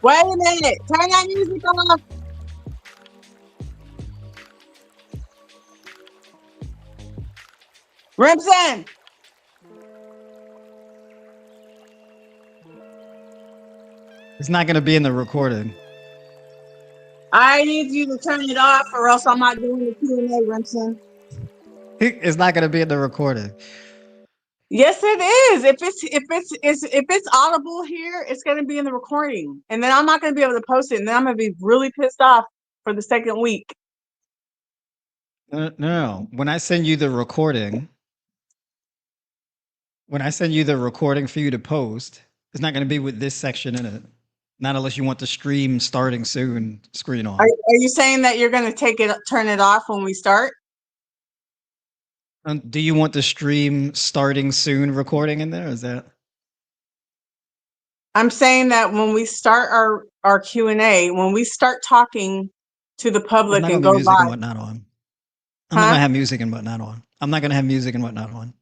Wait a minute. Turn that music off. Remsen. It's not going to be in the recording. I need you to turn it off, or else I'm not doing the Q&A, Remsen. It's not going to be in the recording. Yes, it is. If it's audible here, it's going to be in the recording, and then I'm not going to be able to post it, and then I'm going to be really pissed off for the second week. No. When I send you the recording, for you to post, it's not going to be with this section in it. Not unless you want the stream starting soon screen on. Are you saying that you're going to turn it off when we start? Do you want the stream starting soon recording in there? Is that? I'm saying that when we start our Q&A, when we start talking to the public and go music live. and whatnot on. I'm not going to have music and whatnot on. I'm not going to have music and whatnot on.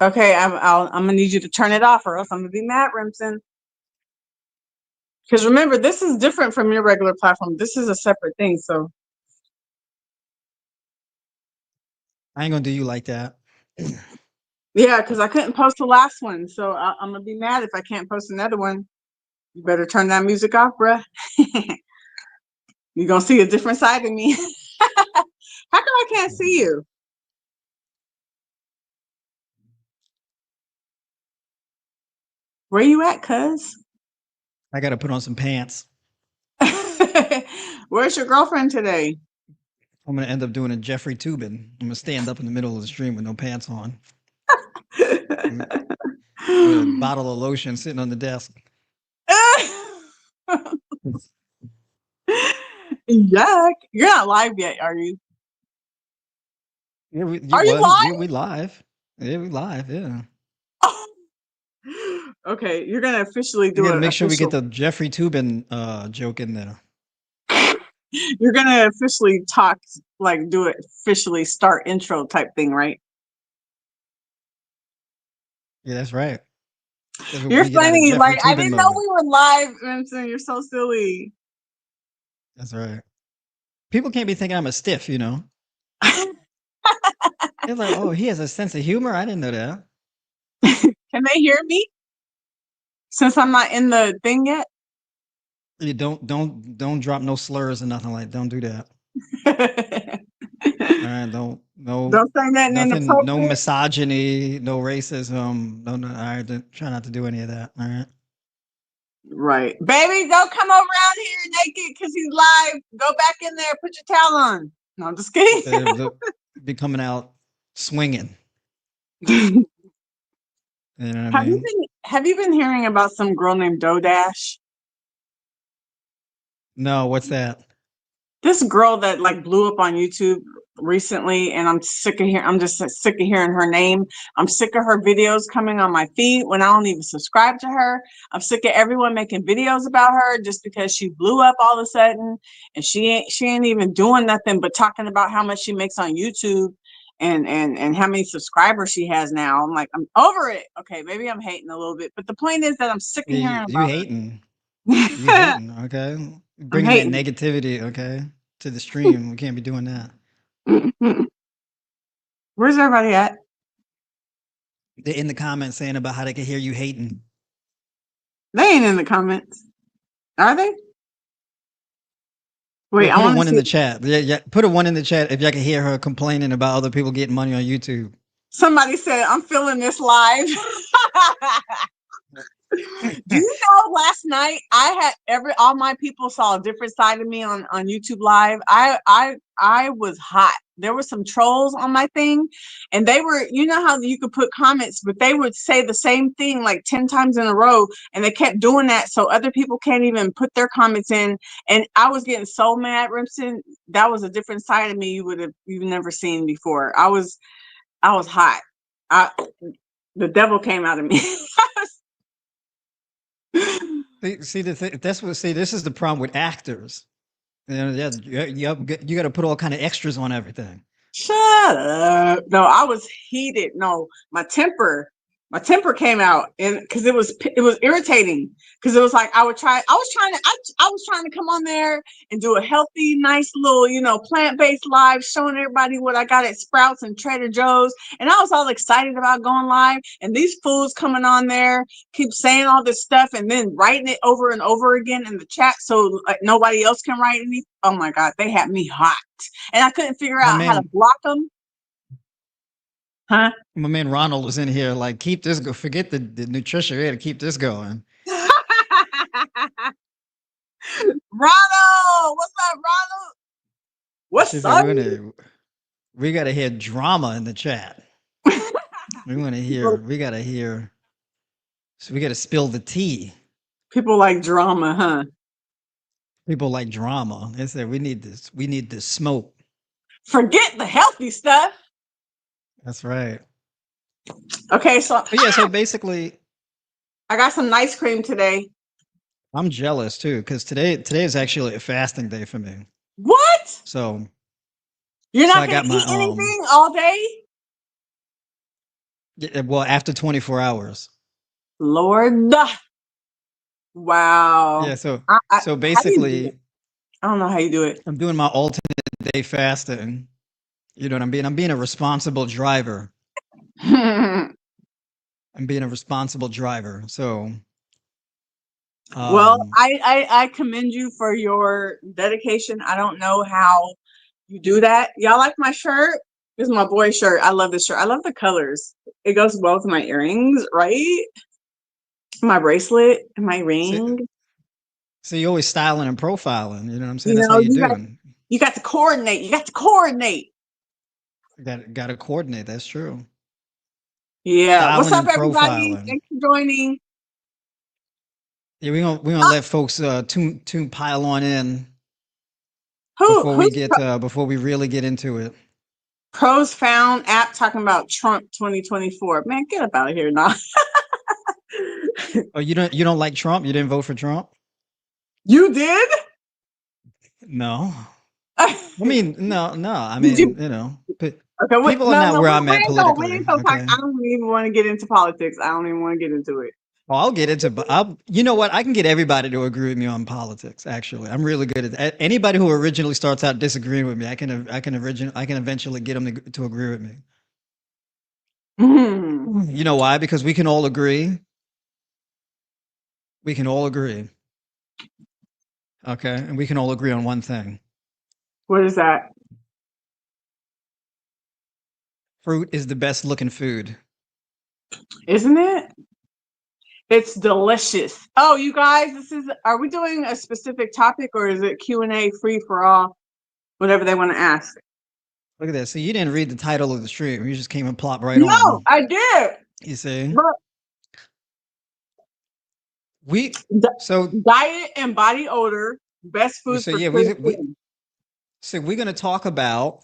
Okay, I'm going to need you to turn it off, or else I'm going to be mad, Remsen. Because remember, this is different from your regular platform. This is a separate thing, so. I ain't going to do you like that. Yeah, because I couldn't post the last one, so I'm going to be mad if I can't post another one. You better turn that music off, bruh. You're going to see a different side of me. How come I can't see you? Where you at, cuz? I got to put on some pants. Where's your girlfriend today? I'm going to end up doing a Jeffrey Tubin. I'm going to stand up in the middle of the stream with no pants on. With a bottle of lotion sitting on the desk. Yuck. You're not live yet, are you? Yeah, are you live? Yeah, we live. Yeah, we live, yeah. Oh. Okay, you're going to officially do it. Make sure we get the Jeffrey Tubin joke in there. You're going to officially talk, like do it officially, start intro type thing, right? Yeah, that's right. You're funny. Like, I didn't know we were live, Vincent. You're so silly. That's right. People can't be thinking I'm a stiff, you know. It's like, oh, he has a sense of humor. I didn't know that. Can they hear me? Since I'm not in the thing yet? You don't drop no slurs or nothing like that. Don't do that. All right, don't say nothing, no misogyny, no racism, no. All right, try not to do any of that. All right. Right, baby, don't come around here naked because he's live. Go back in there, put your towel on. No, I'm just kidding. They'll be coming out swinging. You know what I mean? Have you been hearing about some girl named Dodash? No, what's that? This girl that like blew up on YouTube recently, and I'm sick of hearing. I'm just sick of hearing her name. I'm sick of her videos coming on my feed when I don't even subscribe to her. I'm sick of everyone making videos about her just because she blew up all of a sudden, and she ain't even doing nothing but talking about how much she makes on YouTube and how many subscribers she has now. I'm like, I'm over it. Okay, maybe I'm hating a little bit, but the point is that I'm sick of hearing about hating. You hating, okay? Bringing that negativity, okay, to the stream. We can't be doing that. Where's everybody at? They're in the comments saying about how they can hear you hating. They ain't in the comments. Are they? Wait, put a one in the chat. Yeah, put a one in the chat if y'all can hear her complaining about other people getting money on YouTube. Somebody said, I'm feeling this live. Do you know last night I had all my people saw a different side of me on YouTube Live. I was hot. There were some trolls on my thing, and they were, you know how you could put comments, but they would say the same thing like 10 times in a row, and they kept doing that so other people can't even put their comments in. And I was getting so mad, Remsen. That was a different side of me you've never seen before. I was hot. The devil came out of me. See, this is the problem with actors. You know, you got to put all kind of extras on everything. Shut up. No, I was heated. No, my temper My temper came out, and because it was irritating, because it was like I was trying to come on there and do a healthy, nice little, plant-based live, showing everybody what I got at Sprouts and Trader Joe's, and I was all excited about going live, and these fools coming on there keep saying all this stuff and then writing it over and over again in the chat so like nobody else can write any. Oh my God, they had me hot, and I couldn't figure My out how to man, block them. Huh? my man Ronald was in here like, keep this go. Forget the nutrition. We got to keep this going. Ronald, what's up, Ronald? She What's said up? we got to hear drama in the chat. We want to hear. We got to hear. So we got to spill the tea. People like drama, huh? People like drama. They said we need this. We need this smoke. Forget the healthy stuff. That's right. Okay, so But yeah, so basically, I got some ice cream today. I'm jealous too because today is actually a fasting day for me. What? So You're so not I gonna got my eat anything all day? well after 24 hours. Lord. Wow. Yeah. So so How do you do it? basically, I don't know how you do it. I'm doing my alternate day fasting. You know what I'm being? I'm being a responsible driver. I'm being a responsible driver. So Well, um I commend you for your dedication. I don't know how you do that. Y'all like my shirt? This is my boy's shirt. I love this shirt. I love the colors. It goes well with my earrings, right? My bracelet and my so, ring. so you're always styling and profiling. You know what I'm saying? You That's how know, you doing. you got to coordinate. You got to coordinate. Got to coordinate. That's true. Yeah. What's Styling up, and everybody? profiling. Thanks for joining. Yeah, we gonna let folks tune pile on in Who's before we really get into it. pros found app talking about Trump 2024? Man, get up out of here now. Oh, you don't like Trump? You didn't vote for Trump? You did? No. I mean, no. I Did mean, you? Okay, wait, people are no, not no, where we, I'm we at ain't gonna, we politically. ain't gonna talk. Okay. I don't even want to get into politics. I don't even want to get into it. Oh, I'll get into, but you know what? I can get everybody to agree with me on politics. Actually, I'm really good at that. Anybody who originally starts out disagreeing with me, I can eventually get them to agree with me. You know why? Because we can all agree. We can all agree. Okay, and we can all agree on one thing: What is that? fruit is the best looking food. Isn't it? It's delicious. Oh, you guys, are we doing a specific topic or is it Q&A free for all? Whatever they want to ask. Look at this. So you didn't read the title of the stream. You just came and plopped right No, on. I did. You see, But we so diet and body odor, best foods so for yeah, clear skin. so we're gonna talk about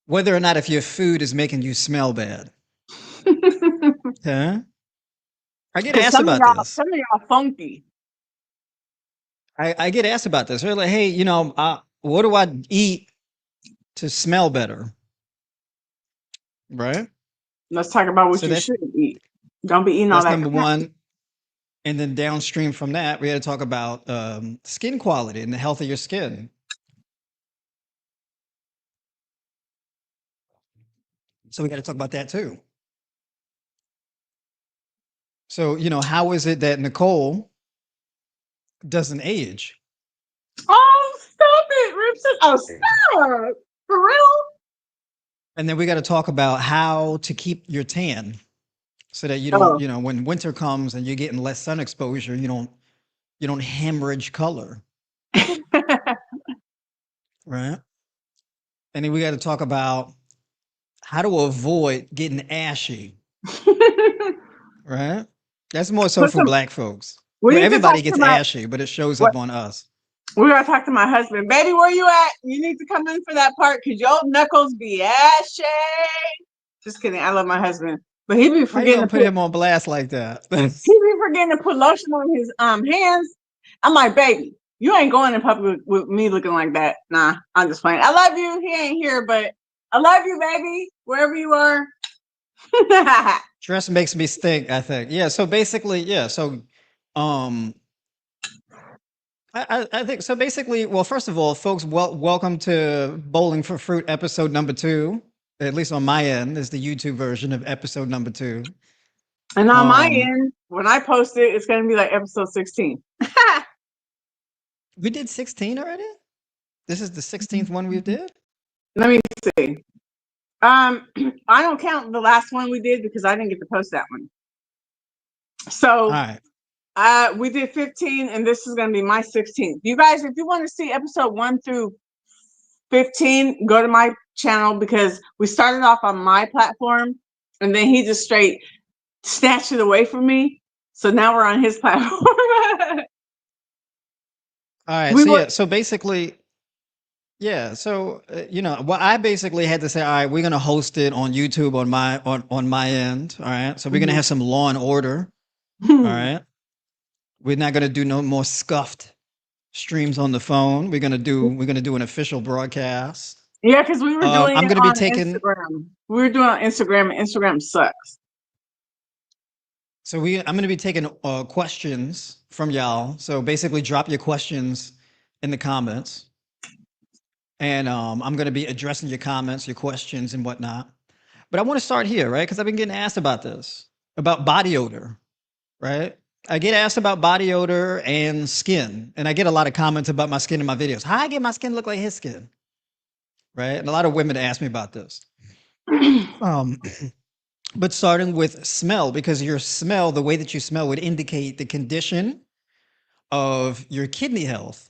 whether or not if your food is making you smell bad. Huh? I get Because asked about this. some of y'all funky. I get asked about this. They're like, hey, what do I eat to smell better? Right? Let's talk about what So you that's shouldn't eat. Don't be eating all that's that number crap. one. And then downstream from that, we had to talk about skin quality and the health of your skin. So we got to talk about that too. So, how is it that Nicole doesn't age? Oh, stop it, Ripson. Oh, stop. For real? And then we got to talk about how to keep your tan so that you don't, Oh. when winter comes and you're getting less sun exposure, you don't hemorrhage color, right? And then we got to talk about how to avoid getting ashy, right? That's more so Put for some, black folks. we Well, need to everybody talk to gets my, ashy, but it shows what? up on us. We gotta talk to my husband. Baby, where you at? You need to come in for that part because your knuckles be ashy. Just kidding. I love my husband. But he be How you forgetting gonna to put put him on blast like that? lotion on his hands. I'm like, baby, you ain't going in public with me looking like that. Nah, I'm just playing. I love you. He ain't here, but I love you, baby. Wherever you are. Stress makes me stink, I think. Yeah, so basically, yeah, so um I think so basically, well, first of all, folks, welcome to Bowling for Fruit episode number 2. At least on my end is the YouTube version of episode number 2. And on my Um end, when I post it, it's going to be like episode 16. we did 16 already? This is the 16th one we did? Let me see. I don't count the last one we did because I didn't get to post that one. All So right. we did 15, and this is going to be my 16th. You guys, if you want to see episode 1 through 15, go to my channel because we started off on my platform, and then he just straight snatched it away from me. So now we're on his platform. All right. we So were yeah, so basically, yeah, so well, I basically had to say, all right, we're gonna host it on YouTube on my end. All right. So we're gonna have some law and order. All right. We're not gonna do no more scuffed streams on the phone. We're gonna do an official broadcast. Yeah, because we were doing I'm it gonna be on taking Instagram. We were doing it on Instagram, and Instagram sucks. I'm gonna be taking questions from y'all. So basically, drop your questions in the comments, and I'm gonna be addressing your comments, your questions, and whatnot. But I want to start here, right? Because I've been getting asked about this, about body odor, right? I get asked about body odor and skin, and I get a lot of comments about my skin in my videos. How I get my skin look like his skin, right? And a lot of women ask me about this. Um, but starting with smell, because your smell, the way that you smell, would indicate the condition of your kidney health,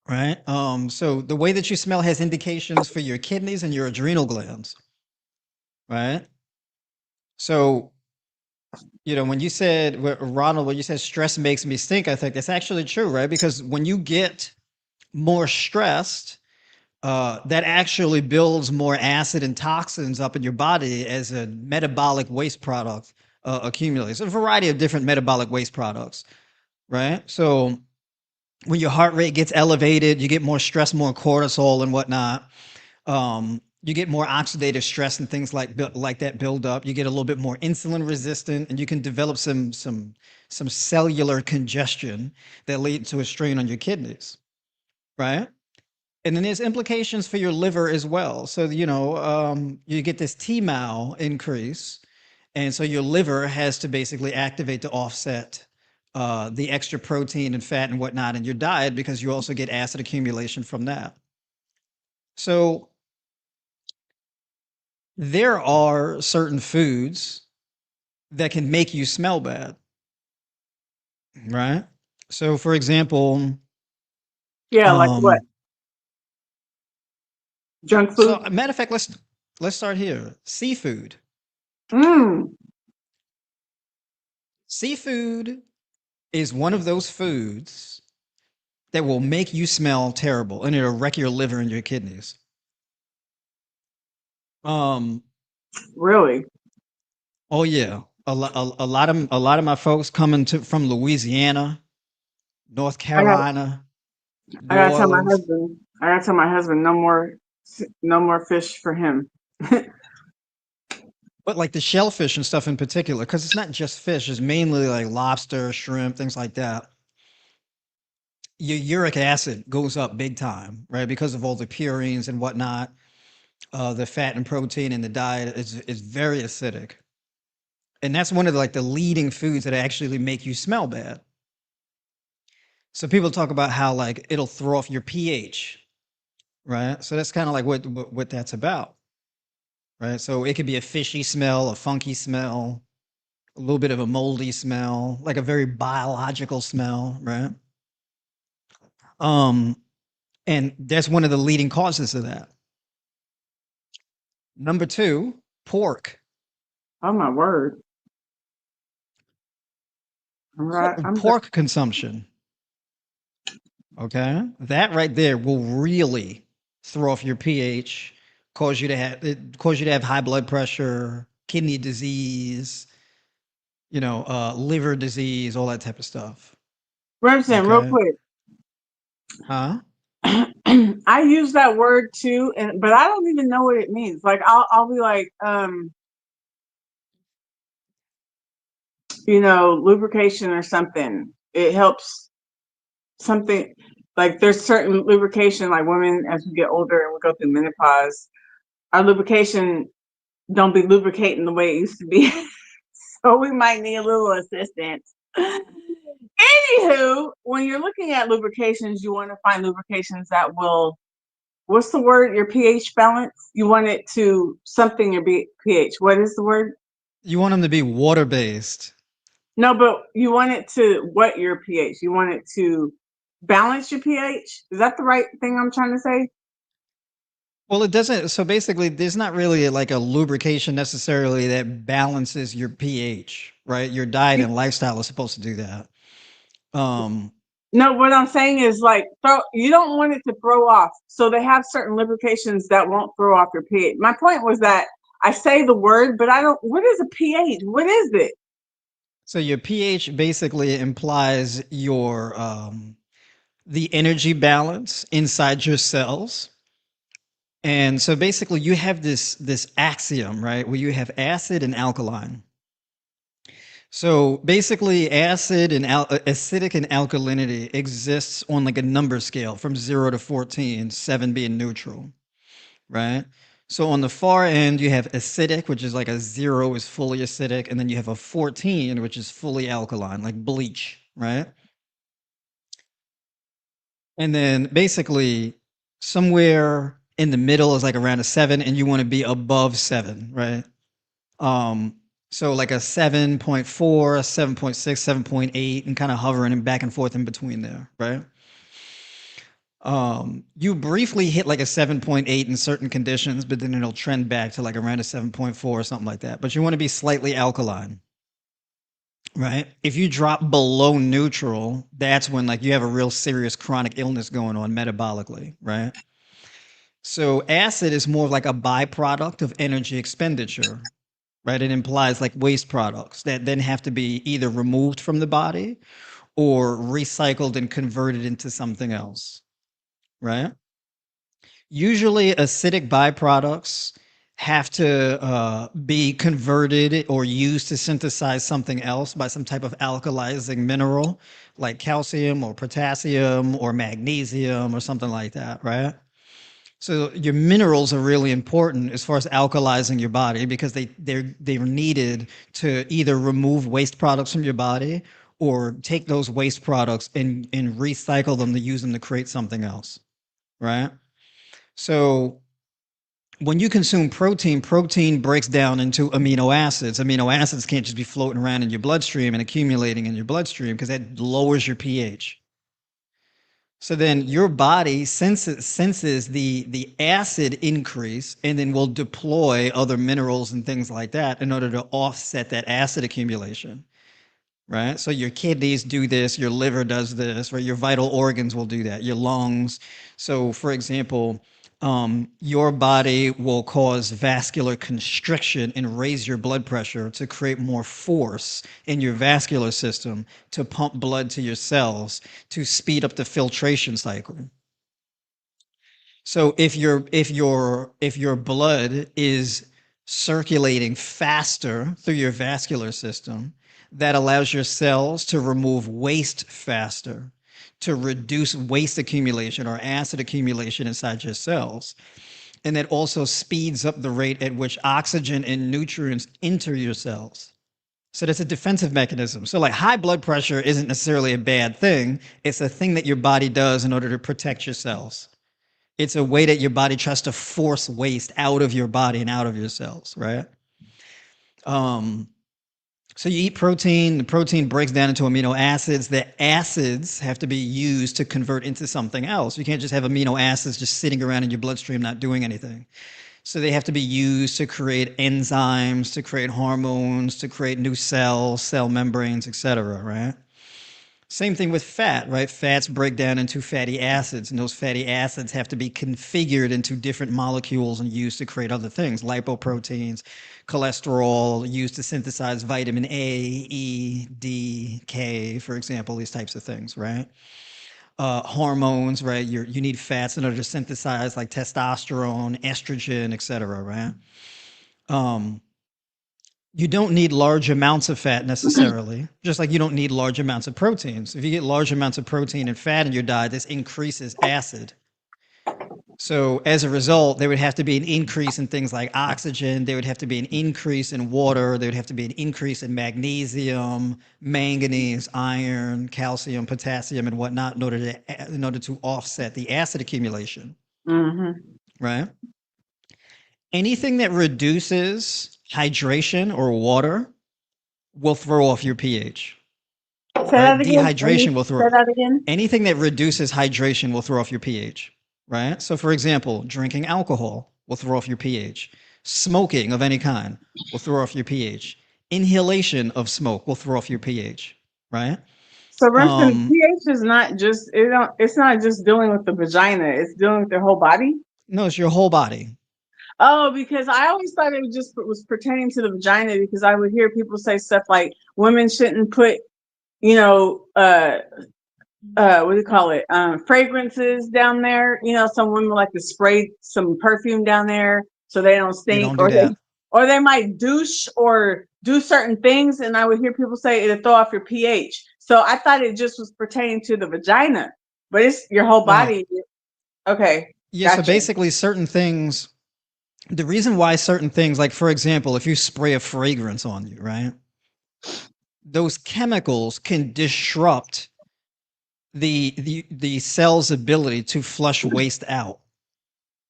right? So the way that you smell has indications for your kidneys and your adrenal glands, right? So when you said, Ronald, when you said stress makes me stink, I think that's actually true, right? Because when you get more stressed, that actually builds more acid and toxins up in your body as a metabolic waste product accumulates. A variety of different metabolic waste products, right? So when your heart rate gets elevated, you get more stress, more cortisol and whatnot. You get more oxidative stress and things like that build up. You get a little bit more insulin resistant, and you can develop some cellular congestion that lead to a strain on your kidneys, right? And then there's implications for your liver as well. So you get this TMAO increase, and so your liver has to basically activate to offset the extra protein and fat and whatnot in your diet because you also get acid accumulation from that. So there are certain foods that can make you smell bad, right? So, for example, Yeah, like what? um, Junk so food? matter of fact, let's start here. Seafood. Mm. Seafood is one of those foods that will make you smell terrible, and it'll wreck your liver and your kidneys. Um, Really? oh yeah, a lot of my folks coming to from Louisiana, North I got Carolina, I New gotta tell my Orleans. husband. I gotta tell my husband no more fish for him. But like the shellfish and stuff in particular, because it's not just fish, it's mainly like lobster, shrimp, things like that. Your uric acid goes up big time, right? Because of all the purines and whatnot. The fat and protein in the diet is very acidic. And that's one of the leading foods that actually make you smell bad. So people talk about how like it'll throw off your pH, right? So that's kind of like what that's about, right? So it could be a fishy smell, a funky smell, a little bit of a moldy smell, like a very biological smell, right? Um, and that's one of the leading causes of that. Number two, pork. Oh my word! All So right, I'm done. pork consumption, okay, that right there will really throw off your pH, cause you to have high blood pressure, kidney disease, liver disease, all that type of stuff. Remsen, real Okay, quick. huh? I use that word too, but I don't even know what it means. Like I'll be like, lubrication or something. It helps something like there's certain lubrication, like women as we get older and we go through menopause, our lubrication don't be lubricating the way it used to be. So we might need a little assistance. Anywho, when you're looking at lubrications, you want to find lubrications that will, what's the word? Your pH balance. You want it to something your pH. What is the word? You want them to be water based. No, but you want it to what your pH? You want it to balance your pH? Is that the right thing I'm trying to say? Well, it doesn't. So basically, there's not really like a lubrication necessarily that balances your pH, right? Your diet and lifestyle is supposed to do that. Um, No, what I'm saying is like you don't want it to throw off. So they have certain lubrications that won't throw off your pH. My point was that I say the word, but I don't. What is a pH? What is it? so your pH basically implies your the energy balance inside your cells. And so basically you have this axiom, right, where you have acid and alkaline. So basically acid and acidic and alkalinity exists on like a number scale from 0 to 14, 7 being neutral, right? So on the far end you have acidic, which is like a 0 is fully acidic, and then you have a 14 which is fully alkaline, like bleach, right? And then basically somewhere in the middle is like around a 7, and you want to be above 7, right? Um, so like a 7.4, a 7.6, 7.8, and kind of hovering and back and forth in between there, right? You briefly hit like a 7.8 in certain conditions, but then it'll trend back to like around a 7.4 or something like that. But you want to be slightly alkaline, right? If you drop below neutral, that's when like you have a real serious chronic illness going on metabolically, right? So acid is more like a byproduct of energy expenditure, right? It implies like waste products that then have to be either removed from the body or recycled and converted into something else, right? Usually, acidic byproducts have to be converted or used to synthesize something else by some type of alkalizing mineral like calcium or potassium or magnesium or something like that, right? So your minerals are really important as far as alkalizing your body because they're needed to either remove waste products from your body or take those waste products and recycle them to use them to create something else, right? So when you consume protein, protein breaks down into amino acids. Amino acids can't just be floating around in your bloodstream and accumulating in your bloodstream because that lowers your pH. So then your body senses the acid increase and then will deploy other minerals and things like that in order to offset that acid accumulation, right? So your kidneys do this, your liver does this, right? Your vital organs will do that, your lungs. So, for example, your body will cause vascular constriction and raise your blood pressure to create more force in your vascular system to pump blood to your cells to speed up the filtration cycle. So if your blood is circulating faster through your vascular system, that allows your cells to remove waste faster, to reduce waste accumulation or acid accumulation inside your cells. And that also speeds up the rate at which oxygen and nutrients enter your cells. So that's a defensive mechanism. So like high blood pressure isn't necessarily a bad thing. It's a thing that your body does in order to protect your cells. It's a way that your body tries to force waste out of your body and out of your cells, right? Um, so you eat protein, the protein breaks down into amino acids. The acids have to be used to convert into something else. You can't just have amino acids just sitting around in your bloodstream not doing anything. So they have to be used to create enzymes, to create hormones, to create new cells, cell membranes, etc., right? Same thing with fat, right? Fats break down into fatty acids, and those fatty acids have to be configured into different molecules and used to create other things, lipoproteins, cholesterol, used to synthesize vitamin A, E, D, K, for example, these types of things, right? Hormones, right? You need fats in order to synthesize like testosterone, estrogen, etc., right? Um, You don't need large amounts of fat necessarily, just like you don't need large amounts of proteins. If you get large amounts of protein and fat in your diet, this increases acid. So as a result, there would have to be an increase in things like oxygen. There would have to be an increase in water. There would have to be an increase in magnesium, manganese, iron, calcium, potassium, and whatnot in order to offset the acid accumulation. Mm-hmm. Right. Anything that reduces hydration or water will throw off your pH. Say Right. that again. Dehydration will Say throw that again. anything that reduces hydration will throw off your pH. Right. So, for example, drinking alcohol will throw off your pH. Smoking of any kind will throw off your pH. Inhalation of smoke will throw off your pH. Right. So, Remsen, Um, pH is not just it. Don't, it's not just dealing with the vagina. It's dealing with their whole body. no, it's your whole body. Oh, because I always thought it just was pertaining to the vagina because I would hear people say stuff like women shouldn't put, you know, what do you call it? Fragrances down there. You know, some women like to spray some perfume down there so they don't You stink, don't do that. or they might douche or do certain things. And I would hear people say it'll throw off your pH. So I thought it just was pertaining to the vagina, but it's your whole Well, body. Okay, yeah. So gotcha. basically, certain things. The reason why certain things, like for example, if you spray a fragrance on you, right? Those chemicals can disrupt the cell's ability to flush waste out,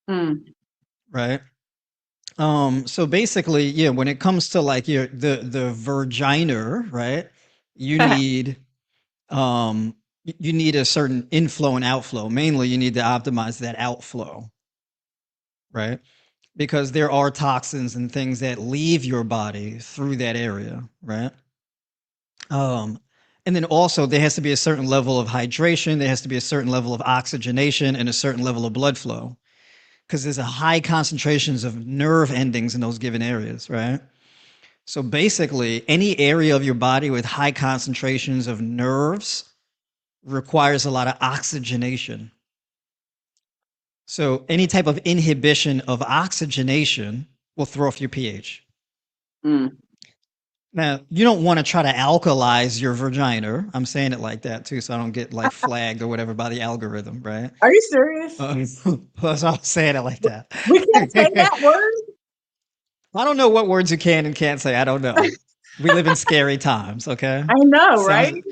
Mm. right? So basically, yeah, when it comes to like the vagina, right? You need you need a certain inflow and outflow. Mainly, you need to optimize that outflow, right? Because there are toxins and things that leave your body through that area, right? Um, and then also there has to be a certain level of hydration, there has to be a certain level of oxygenation and a certain level of blood flow because there's a high concentrations of nerve endings in those given areas, right? So basically, any area of your body with high concentrations of nerves requires a lot of oxygenation. So any type of inhibition of oxygenation will throw off your pH. Mm. Now, you don't want to try to alkalize your vagina. I'm saying it like that too, so I don't get like flagged or whatever by the algorithm, right? Are you serious? That's why I'm saying it like that. We can't say that word. I don't know what words you can and can't say. I don't know. We live in scary times, okay? I know, right? Sounds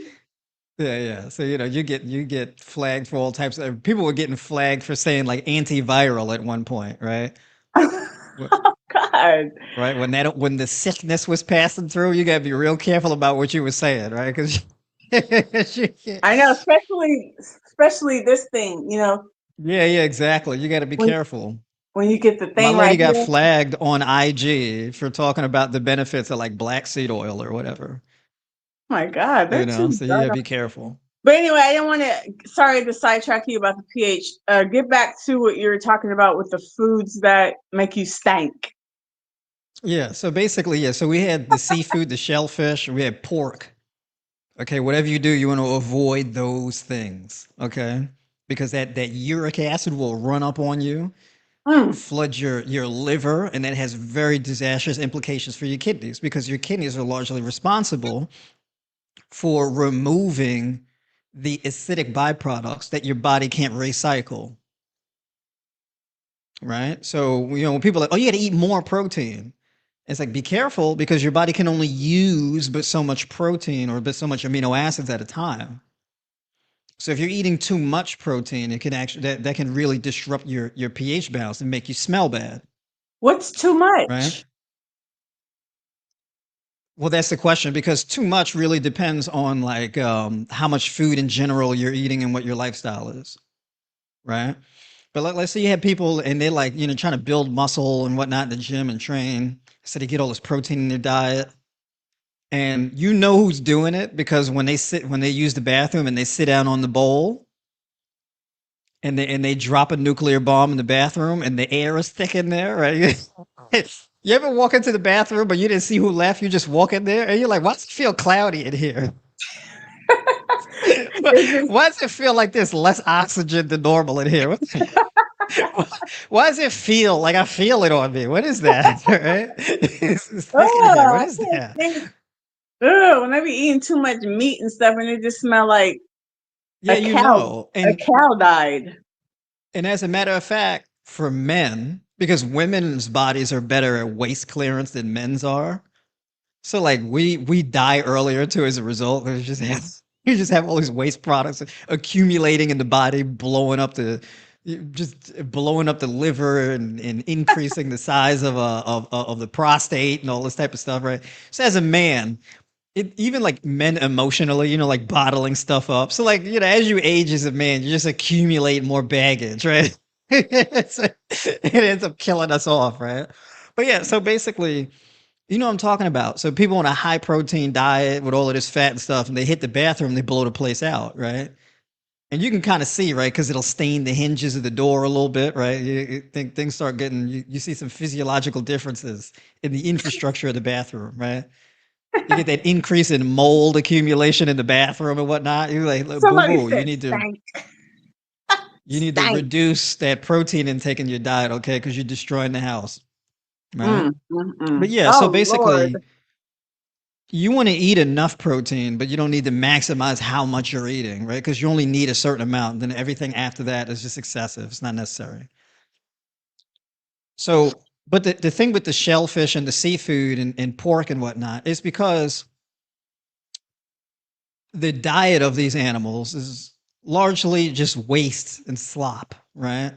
yeah, yeah. So you get flagged for all types of people were getting flagged for saying like antiviral at one point, right? Wh- Oh God. Right when when the sickness was passing through, you gotta be real careful about what you were saying, right? Because I know, especially this thing, yeah, yeah, exactly. You got to be when careful. when you get the My thing lady right got here. flagged on IG for talking about the benefits of like black seed oil or whatever. Oh my God, You they're know, too so you dark. gotta be careful. But anyway, I didn't want to. Sorry to sidetrack you about the pH. Get back to what you were talking about with the foods that make you stank. Yeah. So basically, yeah. So we had the seafood, the shellfish, we had pork. Okay. Whatever you do, you want to avoid those things. Okay. Because that uric acid will run up on you, Mm. flood your liver, and that has very disastrous implications for your kidneys because your kidneys are largely responsible for removing the acidic byproducts that your body can't recycle. Right. So, when people are like, oh, you got to eat more protein. It's like, be careful because your body can only use but so much protein or but so much amino acids at a time. So if you're eating too much protein, it can actually that can really disrupt your pH balance and make you smell bad, What's too right? much? Well, that's the question because too much really depends on like how much food in general you're eating and what your lifestyle is, right? But let's say you have people and they're like, trying to build muscle and whatnot in the gym and train. So they get all this protein in their diet. And you know who's doing it because when they use the bathroom and they sit down on the bowl and they drop a nuclear bomb in the bathroom and the air is thick in there, right? You ever walk into the bathroom but you didn't see who left? You just walk in there and you're like, why does it feel cloudy in here? Is this Why does it feel like there's less oxygen than normal in here? Why does it feel like I feel it on me? What is that? Right? It's thick in here. What Oh, I is can't that? think. Ugh, when I be eating too much meat and stuff, and it just smell like Yeah, a cow died. and as a matter of fact, for men, because women's bodies are better at waste clearance than men's are, so like we die earlier too as a result. We just have you just have all these waste products accumulating in the body, just blowing up the liver and increasing the size of the prostate and all this type of stuff, right? So as a man, even like men emotionally, like bottling stuff up. So like, as you age as a man, you just accumulate more baggage, right? It ends up killing us off, right? But yeah, so basically, you know what I'm talking about. So people on a high protein diet with all of this fat and stuff, and they hit the bathroom, they blow the place out, right? And you can kind of see, right, because it'll stain the hinges of the door a little bit, right? You think things start getting, you see some physiological differences in the infrastructure of the bathroom, right? You get that increase in mold accumulation in the bathroom and whatnot. You're like, "Look, boo Somebody boo, said stank, you need to stank. reduce that protein intake in your diet, okay? Because you're destroying the house, right?" Mm, mm, But mm. yeah, so Oh Lord. basically, you want to eat enough protein, but you don't need to maximize how much you're eating, right? Because you only need a certain amount. Then everything after that is just excessive. It's not necessary. So, but the thing with the shellfish and the seafood and pork and whatnot is because the diet of these animals is largely just waste and slop, right?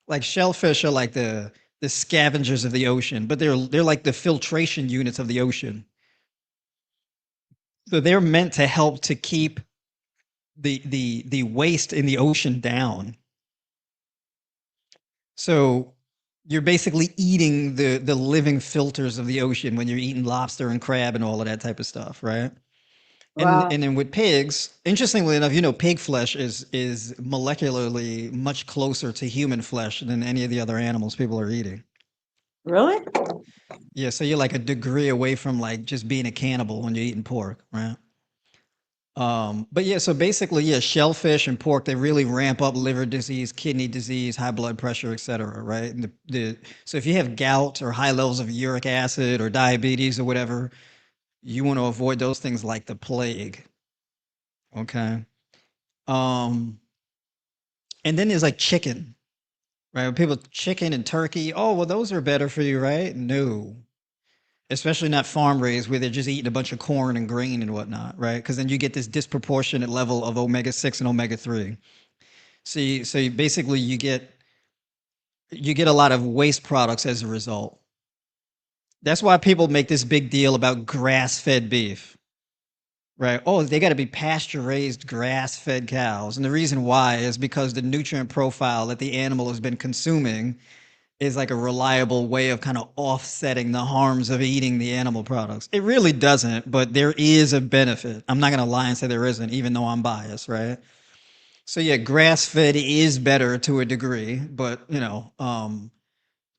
Like shellfish are like the scavengers of the ocean, but they're like the filtration units of the ocean. So they're meant to help to keep the waste in the ocean down. So you're basically eating the living filters of the ocean when you're eating lobster and crab and all of that type of stuff, right? And Wow. then with pigs, interestingly enough, pig flesh is molecularly much closer to human flesh than any of the other animals people are eating. Really? Yeah, so you're like a degree away from like just being a cannibal when you're eating pork, right? But yeah, so basically, yeah, shellfish and pork, they really ramp up liver disease, kidney disease, high blood pressure, et cetera, right? And so if you have gout or high levels of uric acid or diabetes or whatever, you want to avoid those things like the plague. Okay. Um, and then there's like chicken, right? When people chicken and turkey, oh, well, those are better for you, right? No. Especially not farm raised where they're just eating a bunch of corn and grain and whatnot, right? Because then you get this disproportionate level of omega 6 and omega 3. Basically you get a lot of waste products as a result. That's why people make this big deal about grass-fed beef, right? Oh, they got to be pasture-raised grass-fed cows, and the reason why is because the nutrient profile that the animal has been consuming is like a reliable way of kind of offsetting the harms of eating the animal products. It really doesn't, but there is a benefit. I'm not going to lie and say there isn't, even though I'm biased, right? So yeah, grass fed is better to a degree, but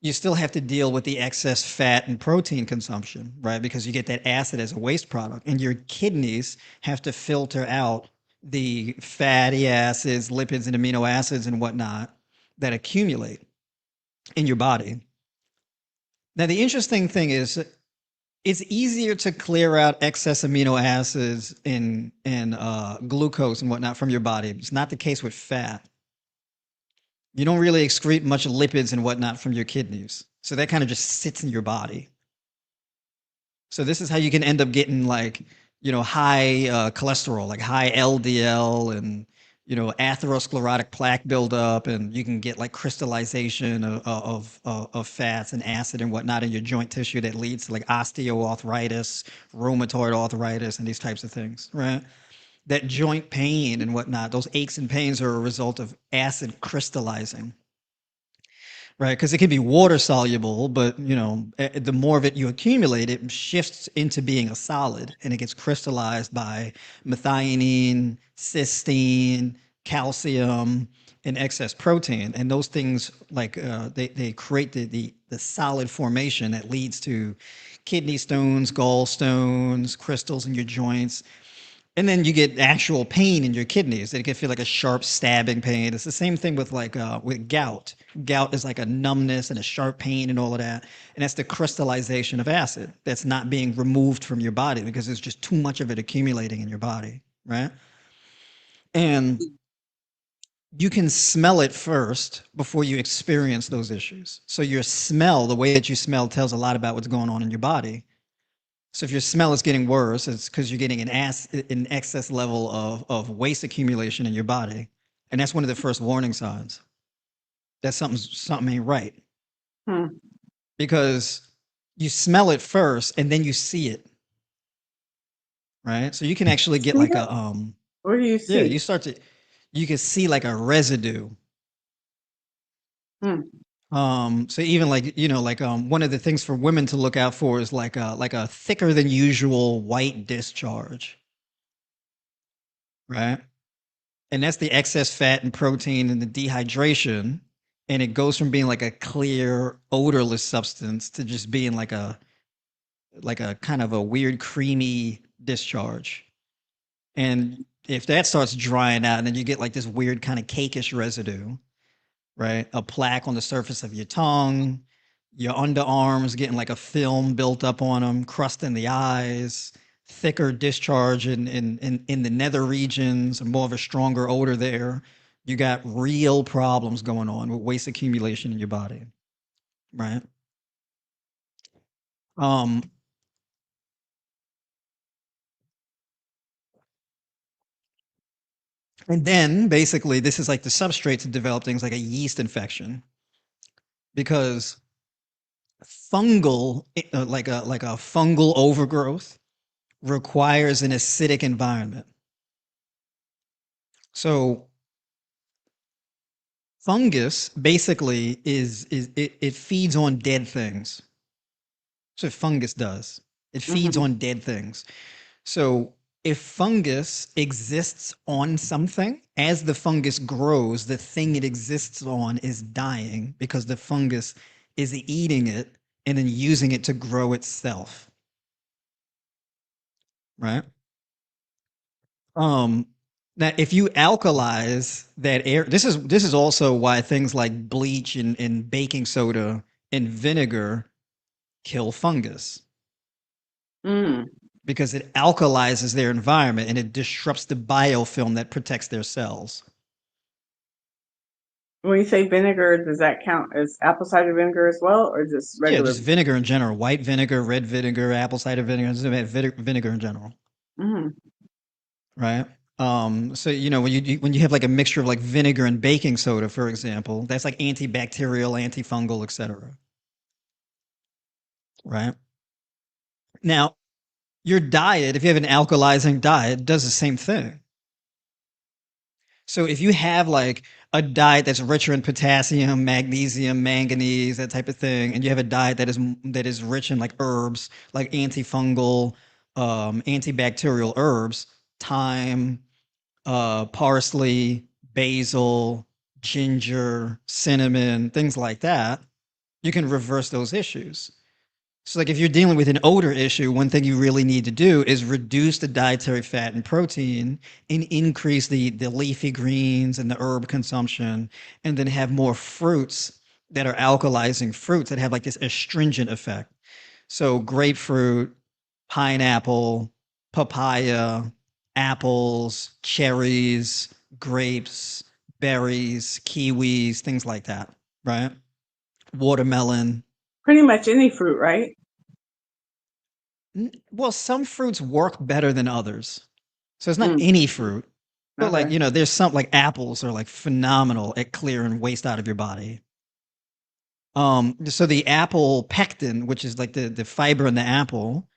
you still have to deal with the excess fat and protein consumption, right? Because you get that acid as a waste product, and your kidneys have to filter out the fatty acids, lipids, and amino acids and whatnot that accumulate in your body. Now, the interesting thing is it's easier to clear out excess amino acids and glucose and whatnot from your body. It's not the case with fat. You don't really excrete much lipids and whatnot from your kidneys. So that kind of just sits in your body. So this is how you can end up getting like, high cholesterol, like high LDL and, atherosclerotic plaque buildup. And you can get like crystallization of fats and acid and whatnot in your joint tissue that leads to like osteoarthritis, rheumatoid arthritis, and these types of things, right? That joint pain and whatnot, those aches and pains are a result of acid crystallizing. Right, because it can be water soluble, but the more of it you accumulate, it shifts into being a solid, and it gets crystallized by methionine, cysteine, calcium, and excess protein. And those things, like they create the solid formation that leads to kidney stones, gallstones, crystals in your joints. And then you get actual pain in your kidneys. It can feel like a sharp stabbing pain. It's the same thing with gout. Gout is like a numbness and a sharp pain and all of that. And that's the crystallization of acid that's not being removed from your body because there's just too much of it accumulating in your body, right? And you can smell it first before you experience those issues. So your smell, the way that you smell, tells a lot about what's going on in your body. So if your smell is getting worse, it's because you're getting an excess level of waste accumulation in your body, and that's one of the first warning signs that something ain't right Hmm. because you smell it first and then you see it, right? So you can actually get See like it? a What do you yeah, see? you can see like a residue. Hmm. So even like like one of the things for women to look out for is like a thicker than usual white discharge, right? And that's the excess fat and protein and the dehydration. And it goes from being like a clear, odorless substance to just being like a kind of a weird, creamy discharge. And if that starts drying out, and then you get like this weird kind of cakish residue, right? A plaque on the surface of your tongue, your underarms getting like a film built up on them, crust in the eyes, thicker discharge in the nether regions, and more of a stronger odor there. You got real problems going on with waste accumulation in your body, right? Um, and then basically, this is like the substrate to develop things like a yeast infection because like a fungal overgrowth requires an acidic environment. So fungus basically it feeds on dead things. So fungus does. It feeds Hmm. on dead things. So if fungus exists on something, as the fungus grows, the thing it exists on is dying because the fungus is eating it and then using it to grow itself. Right? Um, Now, if you alkalize that air, this is also why things like bleach and baking soda and vinegar kill fungus Mm. because it alkalizes their environment and it disrupts the biofilm that protects their cells. When you say vinegar, does that count as apple cider vinegar as well, or just Yeah, regular? just vinegar in general, white vinegar, red vinegar, apple cider vinegar, vinegar in general, Hmm. right? So when you have like a mixture of like vinegar and baking soda, for example, that's like antibacterial, antifungal, etc. Right? Now, your diet, if you have an alkalizing diet, does the same thing. So if you have like a diet that's richer in potassium, magnesium, manganese, that type of thing, and you have a diet that is rich in like herbs, like antifungal, antibacterial herbs, thyme, parsley, basil, ginger, cinnamon, things like that, you can reverse those issues. So, like, if you're dealing with an odor issue, one thing you really need to do is reduce the dietary fat and protein and increase the leafy greens and the herb consumption, and then have more fruits that are alkalizing fruits that have like this astringent effect. So, grapefruit, pineapple, papaya, apples, cherries, grapes, berries, kiwis, things like that, right? Watermelon. Pretty much any fruit, right? Well, some fruits work better than others. So it's not Mm. any fruit, but like, Okay. there's some like apples are like phenomenal at clearing waste out of your body. So the apple pectin, which is like the fiber in the apple,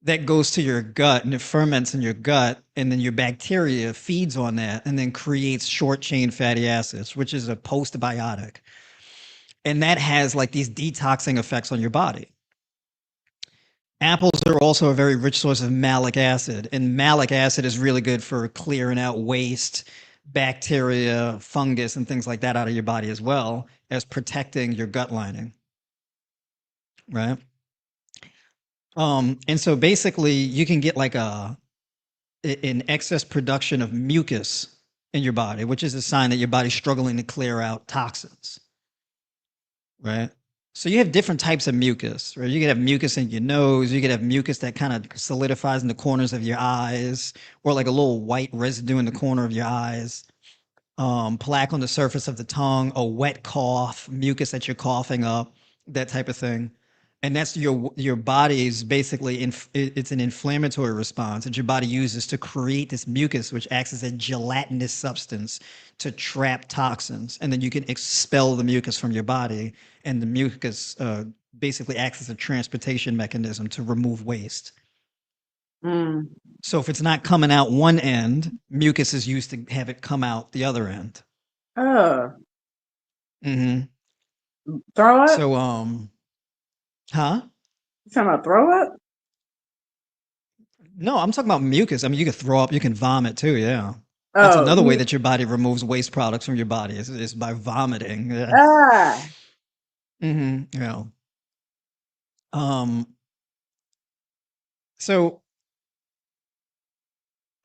that goes to your gut and it ferments in your gut, and then your bacteria feeds on that and then creates short chain fatty acids, which is a postbiotic. And that has like these detoxing effects on your body. Apples are also a very rich source of malic acid, and malic acid is really good for clearing out waste, bacteria, fungus, and things like that out of your body as well as protecting your gut lining, right? And so basically, you can get like an excess production of mucus in your body, which is a sign that your body's struggling to clear out toxins, right? So you have different types of mucus, right? You could have mucus in your nose. You could have mucus that kind of solidifies in the corners of your eyes, or like a little white residue in the corner of your eyes. Plaque on the surface of the tongue, a wet cough, mucus that you're coughing up, that type of thing. And that's your body's basically it's an inflammatory response that your body uses to create this mucus, which acts as a gelatinous substance to trap toxins, and then you can expel the mucus from your body, and the mucus basically acts as a transportation mechanism to remove waste. Mm. So if it's not coming out one end, mucus is used to have it come out the other end. Oh, Hmm. throw up? So, huh? You talking about throw up? No, I'm talking about mucus. I mean, you can throw up, you can vomit too. Yeah, that's Oh, another way that your body removes waste products from your body is by vomiting. Yeah. ah, Yeah. Um. So,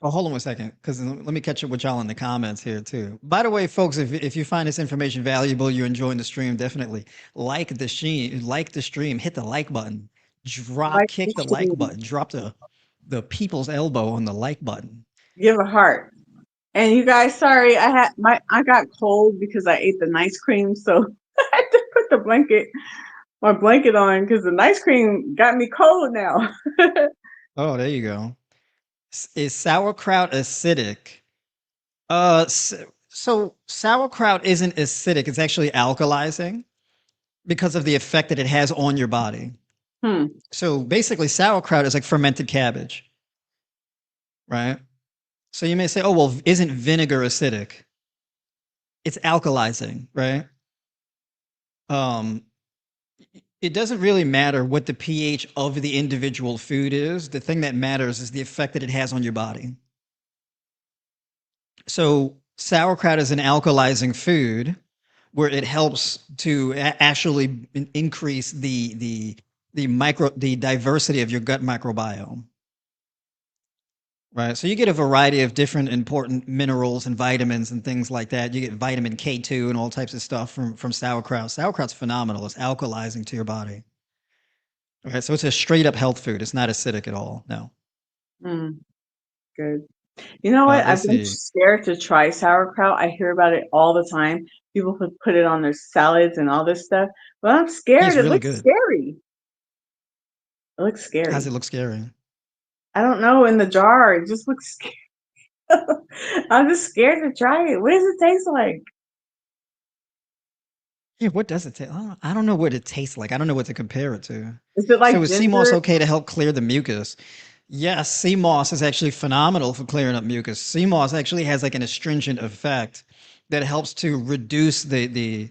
oh, hold on one second, because let me catch up with y'all in the comments here too. By the way, folks, if you find this information valuable, you're enjoying the stream, definitely like the stream, hit the like button, like kick the like to button, drop the people's elbow on the like button. give a heart. And you guys, sorry, I got cold because I ate the nice cream, so I had to put my blanket on because the nice cream got me cold now. Oh, there you go. Is sauerkraut acidic? So sauerkraut isn't acidic. It's actually alkalizing because of the effect that it has on your body. Hmm. So basically, sauerkraut is like fermented cabbage, right? So you may say, oh, well, isn't vinegar acidic? It's alkalizing, right? Um, it doesn't really matter what the pH of the individual food is. The thing that matters is the effect that it has on your body. So sauerkraut is an alkalizing food where it helps to actually increase the diversity of your gut microbiome. Right. So you get a variety of different important minerals and vitamins and things like that. You get vitamin K2 and all types of stuff from sauerkraut. Sauerkraut's phenomenal. It's alkalizing to your body. Right. So it's a straight up health food. It's not acidic at all. No. Mm, good. You know what? Let's I've been see. scared to try sauerkraut. I hear about it all the time. People put it on their salads and all this stuff, but I'm Yeah, scared. it's It really looks good. scary. It looks How's it scary. look scary? I don't know. In the jar, it just looks scary. I'm just scared to try it. What does it taste like? Yeah, what does it taste? I don't know what it tastes like. I don't know what to compare it to. Is it So like is sea moss ginger? okay to help clear the mucus? Yes, sea moss is actually phenomenal for clearing up mucus. Sea moss actually has like an astringent effect that helps to reduce the the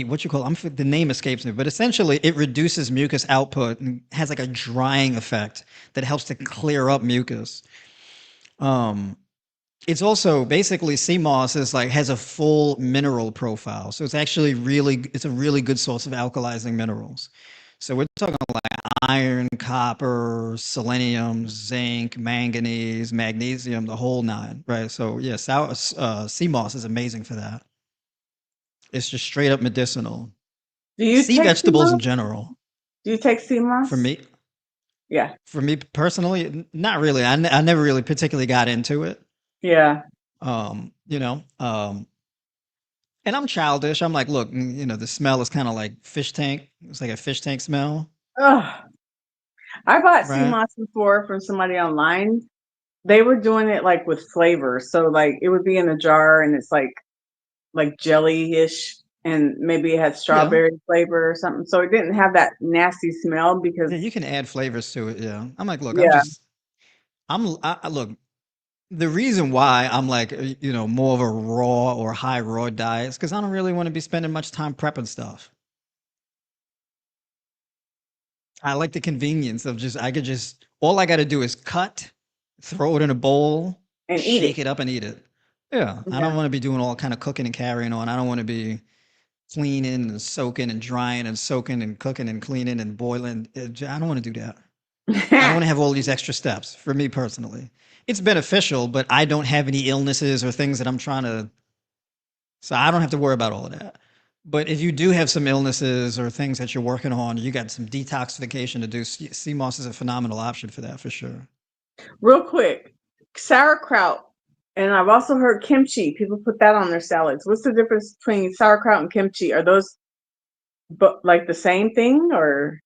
what you call the name escapes me, but essentially it reduces mucus output and has like a drying effect that helps to clear up mucus. Um, it's also basically sea moss is like has a full mineral profile, so it's a really good source of alkalizing minerals. So we're talking like iron, copper, selenium, zinc, manganese, magnesium, the whole nine, right? So yeah, sea moss is amazing for that. It's just straight up medicinal. Do you Sea take sea vegetables in moss? general, Do you take sea for moss? me, Yeah. personally, not really. I never really particularly got into it. Yeah. You know, and I'm childish. I'm like, look, the smell is kind of like fish tank. It's like a fish tank smell, Ugh. I bought sea right? moss before from somebody online. They were doing it like with flavors. So like it would be in a jar and it's like jelly-ish and maybe it had Yeah. strawberry flavor or something. So it didn't have that nasty smell because Yeah, you can add flavors to it. Yeah. I'm like, look, yeah. look, the reason why I'm like, more of a raw or high raw diet is because I don't really want to be spending much time prepping stuff. I like the convenience of all I got to do is cut, throw it in a bowl, And eat shake it. it up and eat it. Yeah. I don't Yeah. want to be doing all kind of cooking and carrying on. I don't want to be cleaning and soaking and drying and soaking and cooking and cleaning and boiling. I don't want to do that. I don't want to have all these extra steps for me personally. It's beneficial, but I don't have any illnesses or things that I'm trying to, so I don't have to worry about all of that. But if you do have some illnesses or things that you're working on, you got some detoxification to do, sea moss is a phenomenal option for that for sure. Real quick, sauerkraut, and I've also heard kimchi. People put that on their salads. What's the difference between sauerkraut and kimchi? Are those but like the same thing or?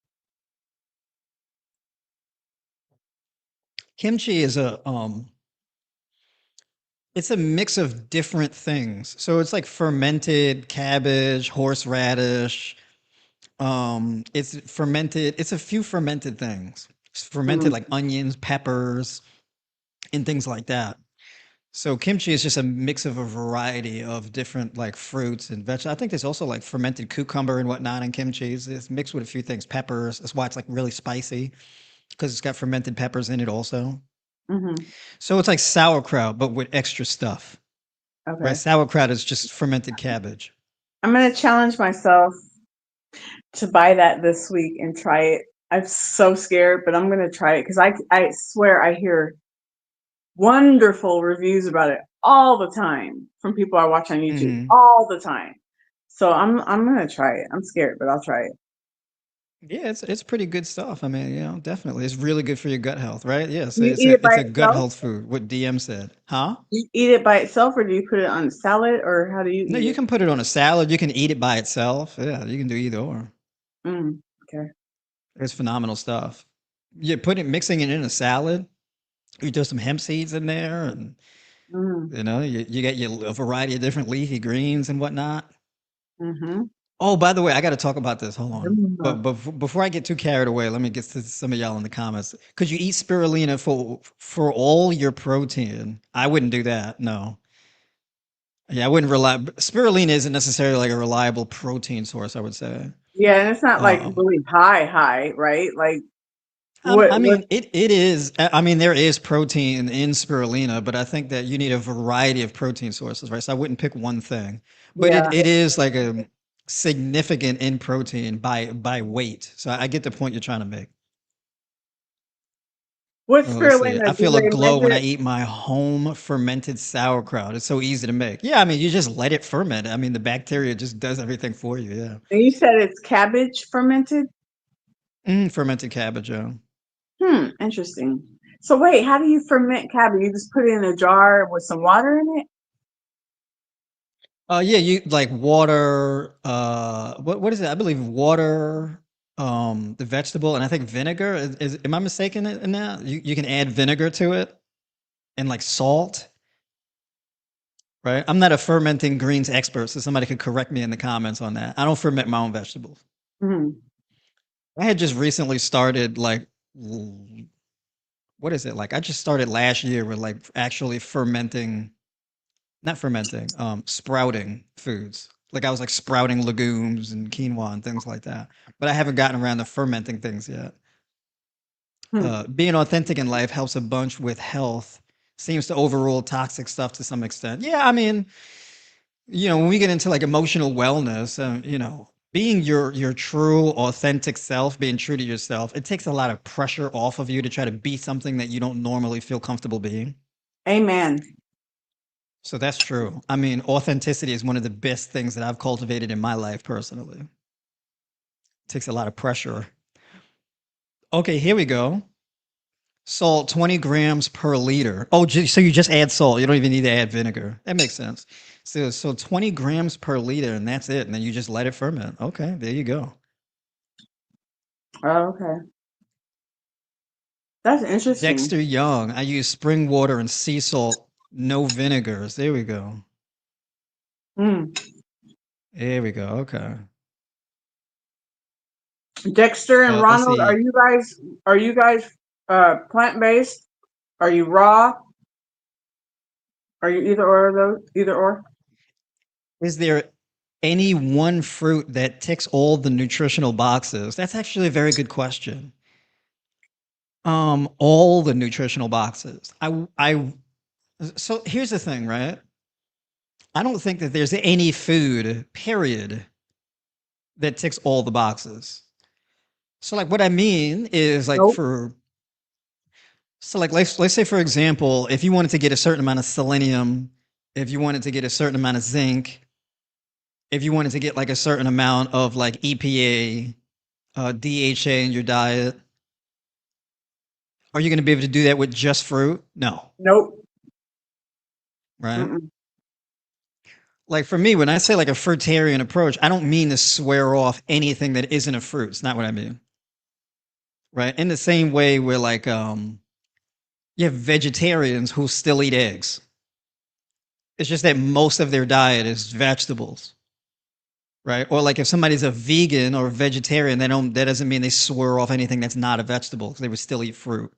Kimchi is it's a mix of different things. So it's like fermented cabbage, horseradish. It's fermented. It's a few fermented things. It's fermented Mhm. like onions, peppers, and things like that. So kimchi is just a mix of a variety of different like fruits and vegetables. I think there's also like fermented cucumber and whatnot in kimchi. It's mixed with a few things, peppers. That's why it's like really spicy because it's got fermented peppers in it also. Mhm. So it's like sauerkraut, but with extra stuff, right? Okay. Sauerkraut is just fermented cabbage. I'm gonna challenge myself to buy that this week and try it. I'm so scared, but I'm gonna try it because I swear I hear wonderful reviews about it all the time from people I watch on YouTube Hmm. all the time. So I'm gonna try it. I'm scared, but I'll try it. Yeah, it's pretty good stuff. I mean, definitely, it's really good for your gut health, right? Yeah, Do so you eat it it's by a gut itself? health food. What DM said, huh? Do you eat it by itself, or do you put it on a salad, or how do you No, eat you it? can put it on a salad. You can eat it by itself. Yeah, you can do either or. Okay. It's phenomenal stuff. You put it mixing it in a salad. You throw some hemp seeds in there, and Mm, you get your a variety of different leafy greens and whatnot. mm-hmm. Oh, by the way, I got to talk about this. Hold on. Mm. But before I get too carried away, let me get to some of y'all in the comments. Could you eat spirulina for all your protein? I wouldn't do that. No. Yeah, I wouldn't rely. Spirulina isn't necessarily like a reliable protein source, I would say. Yeah, and it's not like Um, really high, right? Like what? I What? mean, it is. I mean, there is protein in spirulina, but I think that you need a variety of protein sources, right? So I wouldn't pick one thing, but Yeah. it is like a significant in protein by weight. So I get the point you're trying to make. What's Oh, let's see. spirulina? I Do feel a they glow when measure I it? eat my home fermented sauerkraut. It's so easy to make. Yeah, I mean, you just let it ferment. I mean, the bacteria just does everything for you. Yeah. And you said it's cabbage fermented. Fermented cabbage. Yeah. Interesting. So wait, how do you ferment cabbage? You just put it in a jar with some water in it? Yeah, you like water, what is it? I believe water, the vegetable, and I think vinegar. Am I mistaken in that? You can add vinegar to it and like salt, right? I'm not a fermenting greens expert, so somebody could correct me in the comments on that. I don't ferment my own vegetables. Mhm. I had just recently started like what is it? Like I just started last year with like actually fermenting, not fermenting, sprouting foods. Like I was like sprouting legumes and quinoa and things like that. But I haven't gotten around to fermenting things yet. Hmm. Being authentic in life helps a bunch with health. Seems to overrule toxic stuff to some extent. Yeah, I mean, when we get into like emotional wellness, being your true authentic self, being true to yourself, it takes a lot of pressure off of you to try to be something that you don't normally feel comfortable being. Amen. So that's true. I mean, authenticity is one of the best things that I've cultivated in my life personally. It takes a lot of pressure. Okay, here we go. Salt, 20 grams per liter. Oh, so you just add salt. You don't even need to add vinegar. That makes sense. So 20 grams per liter, and that's it. And then you just let it ferment. Okay, there you go. Oh, okay. That's interesting. Dexter Young, I use spring water and sea salt, no vinegars. There we go. Mm. There we go. Okay. Dexter and Let's Ronald, see. are you guys plant based? Are you raw? Are you either or of those? Either or? Is there any one fruit that ticks all the nutritional boxes? That's actually a very good question. All the nutritional boxes. So here's the thing, right? I don't think that there's any food, period, that ticks all the boxes. So like what I mean is like Nope. So like let's say for example, if you wanted to get a certain amount of selenium, if you wanted to get a certain amount of zinc, if you wanted to get like a certain amount of like EPA, DHA in your diet, are you going to be able to do that with just fruit? No, Nope. right? Mm-mm. Like for me, when I say like a fruitarian approach, I don't mean to swear off anything that isn't a fruit. It's not what I mean, right? In the same way, where like you have vegetarians who still eat eggs. It's just that most of their diet is vegetables, right? Or like if somebody's a vegan or a vegetarian, that doesn't mean they swear off anything that's not a vegetable because they would still eat fruit.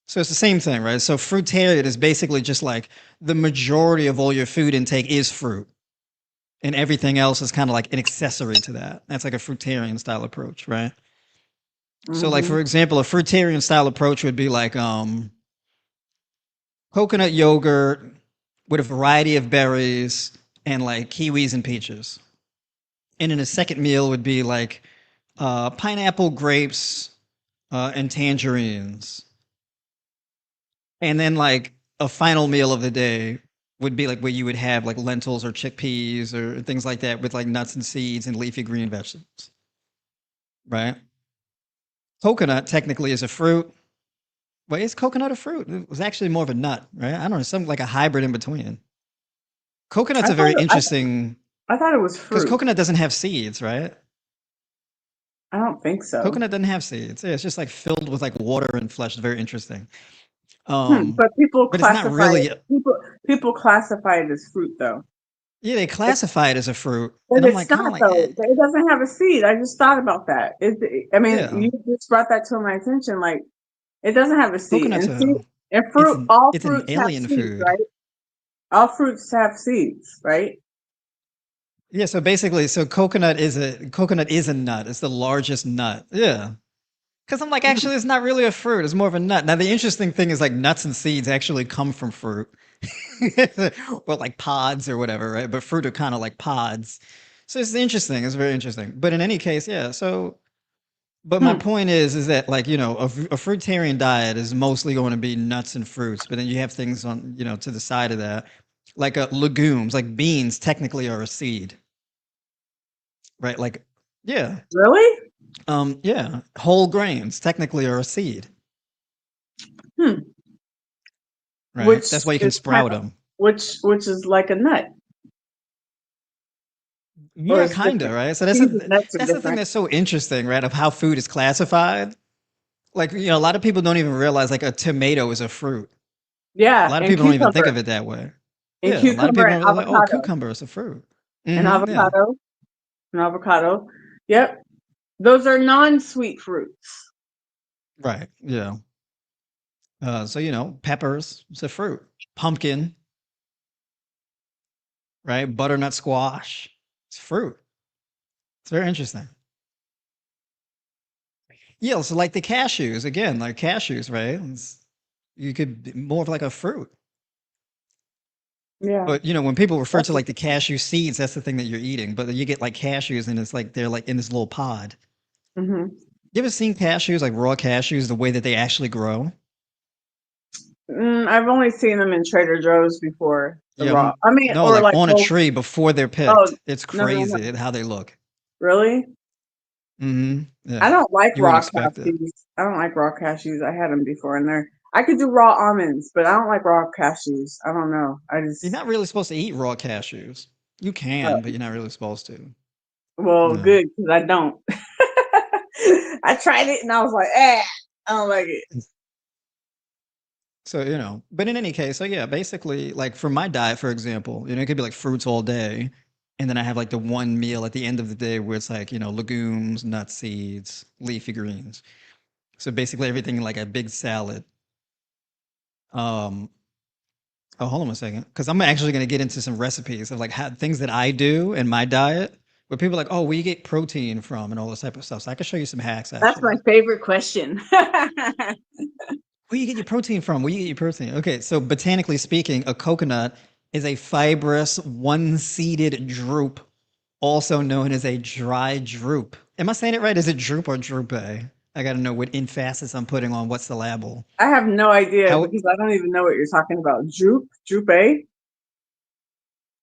So it's the same thing, right? So fruitarian is basically just like the majority of all your food intake is fruit, and everything else is kind of like an accessory to that. That's like a fruitarian style approach, right? So like Mm-hmm. for example, a fruitarian style approach would be like coconut yogurt with a variety of berries and like kiwis and peaches. And then a second meal would be like pineapple, grapes, and tangerines. And then like a final meal of the day would be like where you would have like lentils or chickpeas or things like that with like nuts and seeds and leafy green vegetables, right? Coconut technically is a fruit. But is coconut a fruit? It was actually more of a nut, right? I don't know, some like a hybrid in between. Coconut's I a very thought it, I, interesting I thought it was because fruit. coconut doesn't have seeds, right? I don't think so. Coconut doesn't have seeds. Yeah, it's just like filled with like water and flesh. It's very interesting. But people But it's not classify really. it. People classify it as fruit though. Yeah, they classify it as a fruit, But and I'm it's like kind of not like, though. It doesn't have a seed. I just thought about that. I mean, yeah, you just brought that to my attention. Like it doesn't have a seed. coconut's And seed a and it's fruit, all an fruits have alien seeds, food. right? All fruits have seeds, right? Yeah, so basically, so coconut is a nut. It's the largest nut. Yeah. Because I'm like, Mhm. actually, it's not really a fruit. It's more of a nut. Now, the interesting thing is like nuts and seeds actually come from fruit, or like pods or whatever, right? But fruit are kind of like pods. So it's interesting. It's very interesting. But in any case, yeah. So, but my Hmm. point is that like a fruitarian diet is mostly going to be nuts and fruits. But then you have things on to the side of that, like legumes, like beans, technically are a seed, right? Like, yeah, Really? yeah, whole grains technically are a seed. Hmm. Right? Which That's why you can is kind sprout of them. which is like a nut, or Yeah, is kinda, different. right? So Seeds and nuts are that's the thing different. that's so interesting, right? Of how food is classified. Like, a lot of people don't even realize like a tomato is a fruit. A Yeah, lot of and people don't even think cucumber, of it that way. and Yeah, a lot of cucumber people and don't like, oh, avocado, cucumber is a fruit. and Yeah, avocado, and avocado. Yep, those are non-sweet fruits. right. Yeah. So peppers, it's a fruit. Pumpkin, right? Butternut squash, it's fruit. It's very interesting. Yeah, so like the cashews, again, like cashews, right? You could more of like a fruit. Yeah, But when people refer that's to like the cashew seeds, that's the thing that you're eating. But you get like cashews, and it's like they're like in this little pod. hmm You ever seen cashews, like raw cashews, the way that they actually grow? I've only seen them in Trader Joe's before the Yeah, raw. I mean, no, or like like on a both. tree before they're Oh picked. It's no, no, crazy no! how they look. Really? Yeah, I don't like you wouldn't raw expect it. cashews. I don't like raw cashews. I had them before, and I could do raw almonds, but I don't like raw cashews. I don't know. I You're just not really supposed to eat raw cashews. You can, but uh, you're not really supposed to. well, No. good because I don't. I tried it and I was like, I don't like it. So, but in any case, so yeah, basically, like for my diet, for example, it could be like fruits all day. And then I have like the one meal at the end of the day where it's like, legumes, nuts, seeds, leafy greens. So basically everything in like a big salad. Um, oh, hold on a second. Because I'm actually going to get into some recipes of like things that I do in my diet where people are like, oh, where you get protein from and all this type of stuff. So I can show you some hacks That's my actually. favorite question. Where you get your protein from? Where you get your protein? Okay, so botanically speaking, a coconut is a fibrous, one-seeded drupe, also known as a dry drupe. Am I saying it right? Is it drupe or drupe? I I got to know what emphasis I'm putting on what's syllable. I have no idea How, because I don't even know what you're talking about. Droop, eh?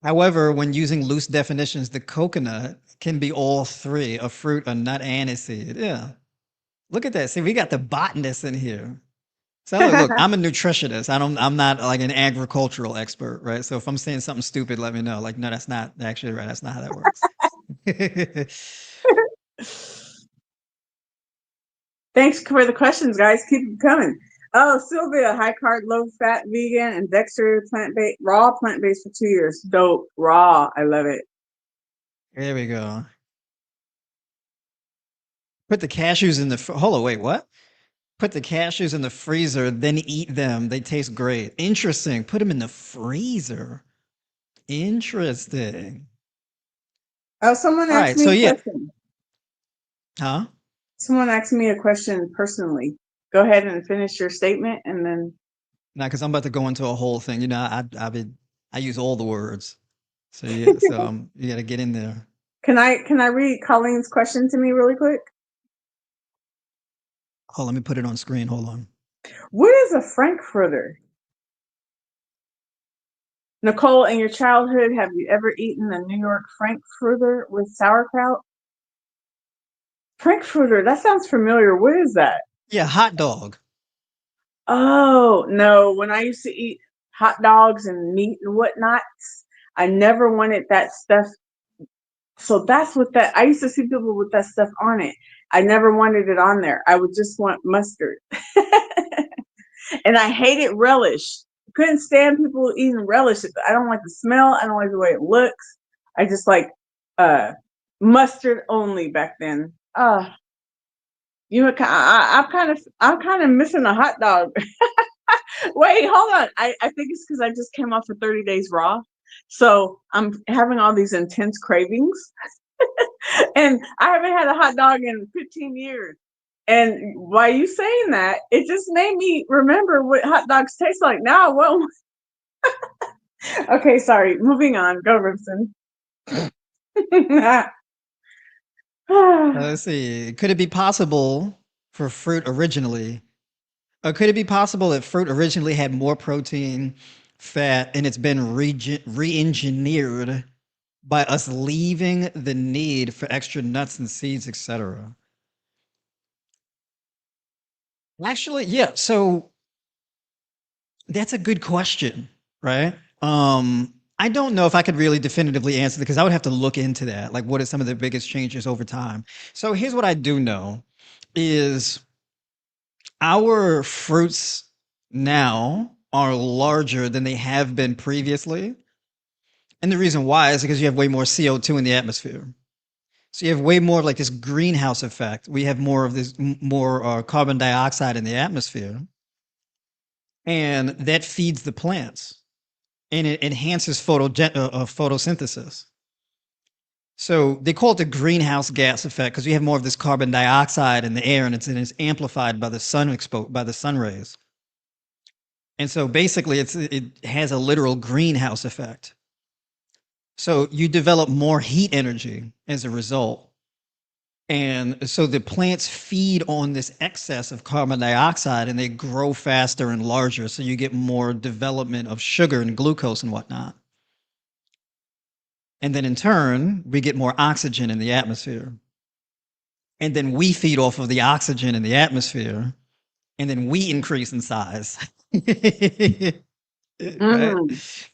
however, when using loose definitions, the coconut can be all three: a fruit, a nut, and a seed. Yeah. Look at that. See, we got the botanist in here. So look, I'm a nutritionist. I'm not like an agricultural expert, right? So if I'm saying something stupid, let me know. Like, no, that's not actually right. That's not how that works. Thanks for the questions, guys. Keep them coming. Oh, Sylvia, high carb, low fat, vegan, and Dexter plant-based, raw plant-based for 2 years. Dope, raw. I love it. There we go. Put the cashews in the hold on, wait, what? Put the cashews in the freezer, then eat them. They taste great. Interesting. Put them in the freezer. Interesting. Oh, someone All asked right. me So a yeah, question. huh? Someone asked me a question personally. Go ahead and finish your statement, and then Now, because I'm about to go into a whole thing. You know, I use all the words. So yeah, so you got to get in there. can I read Colleen's question to me really quick? Oh, let me put it on screen. Hold on. What is a frankfurter? Nicole, in your childhood, have you ever eaten a New York frankfurter with sauerkraut? Frankfurter, that sounds familiar. What is that? Yeah, hot dog. Oh, no. When I used to eat hot dogs and meat and whatnot, I never wanted that stuff. So that's what that, I used to see people with that stuff on it. I never wanted it on there. I would just want mustard. And I hated relish. Couldn't stand people eating relish. I don't like the smell. I don't like the way it looks. I just like uh mustard only back then. You know, I'm kind of missing a hot dog. Wait, hold on. I think it's because I just came off of 30 days raw. So I'm having all these intense cravings. And I haven't had a hot dog in 15 years. And while you saying that, it just made me remember what hot dogs taste like now. Well, okay, sorry. Moving on. Go, Ribson. Let's see. Could it be possible for fruit originally? Or could it be possible that fruit originally had more protein, fat, and it's been re-engineered by us leaving the need for extra nuts and seeds, etc.? Actually, yeah. So that's a good question, right? I don't know if I could really definitively answer because I would have to look into that. Like, what are some of the biggest changes over time? So here's what I do know is our fruits now are larger than they have been previously. And the reason why is because you have way more CO2 in the atmosphere. So you have way more of like this greenhouse effect. We have more of this more carbon dioxide in the atmosphere, and that feeds the plants, and it enhances photosynthesis. So they call it the greenhouse gas effect because we have more of this carbon dioxide in the air, and it's amplified by the by the sun rays. And so basically, it has a literal greenhouse effect. So you develop more heat energy as a result. And so the plants feed on this excess of carbon dioxide and they grow faster and larger. So you get more development of sugar and glucose and whatnot. And then in turn, we get more oxygen in the atmosphere. And then we feed off of the oxygen in the atmosphere. And then we increase in size. Right? Mm.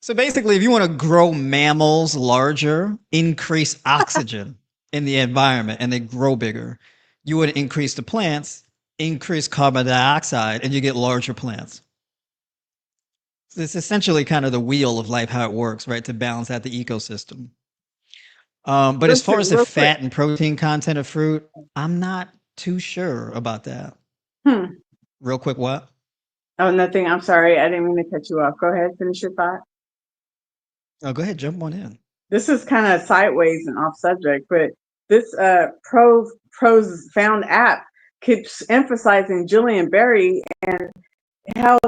So basically, if you want to grow mammals larger, increase oxygen in the environment and they grow bigger. You would increase the plants, increase carbon dioxide, and you get larger plants. So it's essentially kind of the wheel of life, how it works, right, to balance out the ecosystem. But as far Listen, as the real quick. fat and protein content of fruit, I'm not too sure about that. Hmm. Real quick, what? Oh, nothing. I'm sorry. I didn't mean to cut you off. Go ahead. Finish your thought. Oh, go ahead, jump on in. This is kind of sideways and off subject, but this pros found app keeps emphasizing Jillian Berry and how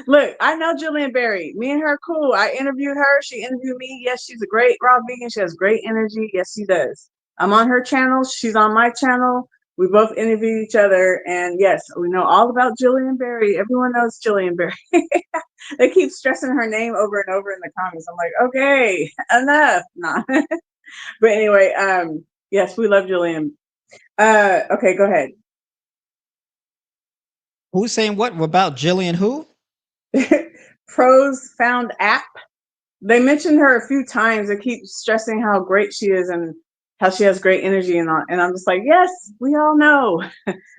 look, I know Jillian Berry. Me and her cool. I interviewed her. She interviewed me. Yes, she's a great raw vegan. She has great energy. Yes, she does. I'm on her channel. She's on my channel. We both interviewed each other, and yes, we know all about Jillian Berry. Everyone knows Jillian Berry. They keep stressing her name over and over in the comments. I'm like, okay, enough. Nah. But anyway, yes, we love Jillian. Okay, go ahead. Who's saying what about Jillian? Who? Pros found app. They mentioned her a few times. They keep stressing how great she is and how she has great energy and all. And I'm just like, yes, we all know.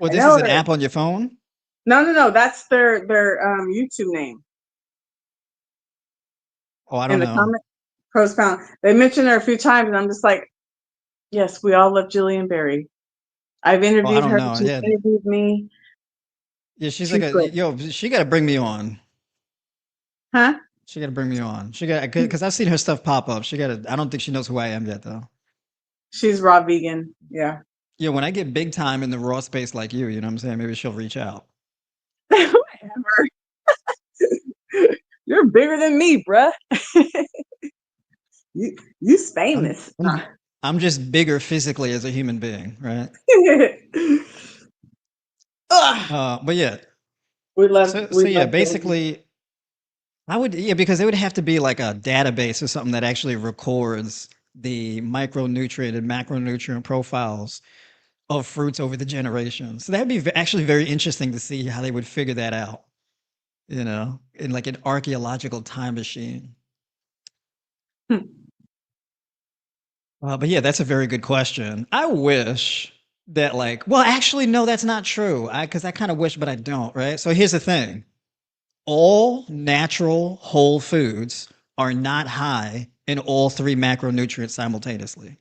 Well, I this is know an her. app on your phone. No, no, no. That's their YouTube name Oh, I in don't the know. comment. Pros found. They mentioned her a few times, and I'm just like, yes, we all love Jillian Berry. I've Oh, I interviewed don't her. know. She's Yeah, interviewed me. yeah. She's like She's a great. yo. She got to bring me on. Huh? She got to bring me on. She got because I've seen her stuff pop up. She got to. I don't think she knows who I am yet, though. She's raw vegan. Yeah. Yeah, when I get big time in the raw space like you know what I'm saying? Maybe she'll reach out. Whatever. You're bigger than me, bruh. You's I'm famous. I'm I'm just bigger physically as a human being, right? Ugh. But yeah. We So yeah, love Jillian. basically I would yeah, because it would have to be like a database or something that actually records the micronutrient and macronutrient profiles of fruits over the generations. So that'd be actually very interesting to see how they would figure that out, in like an archaeological time machine. But yeah, that's a very good question. I wish that like, well, actually, no, that's not true. Because I kind of wish, but I don't. Right. So here's the thing: all natural whole foods are not high in all three macronutrients simultaneously.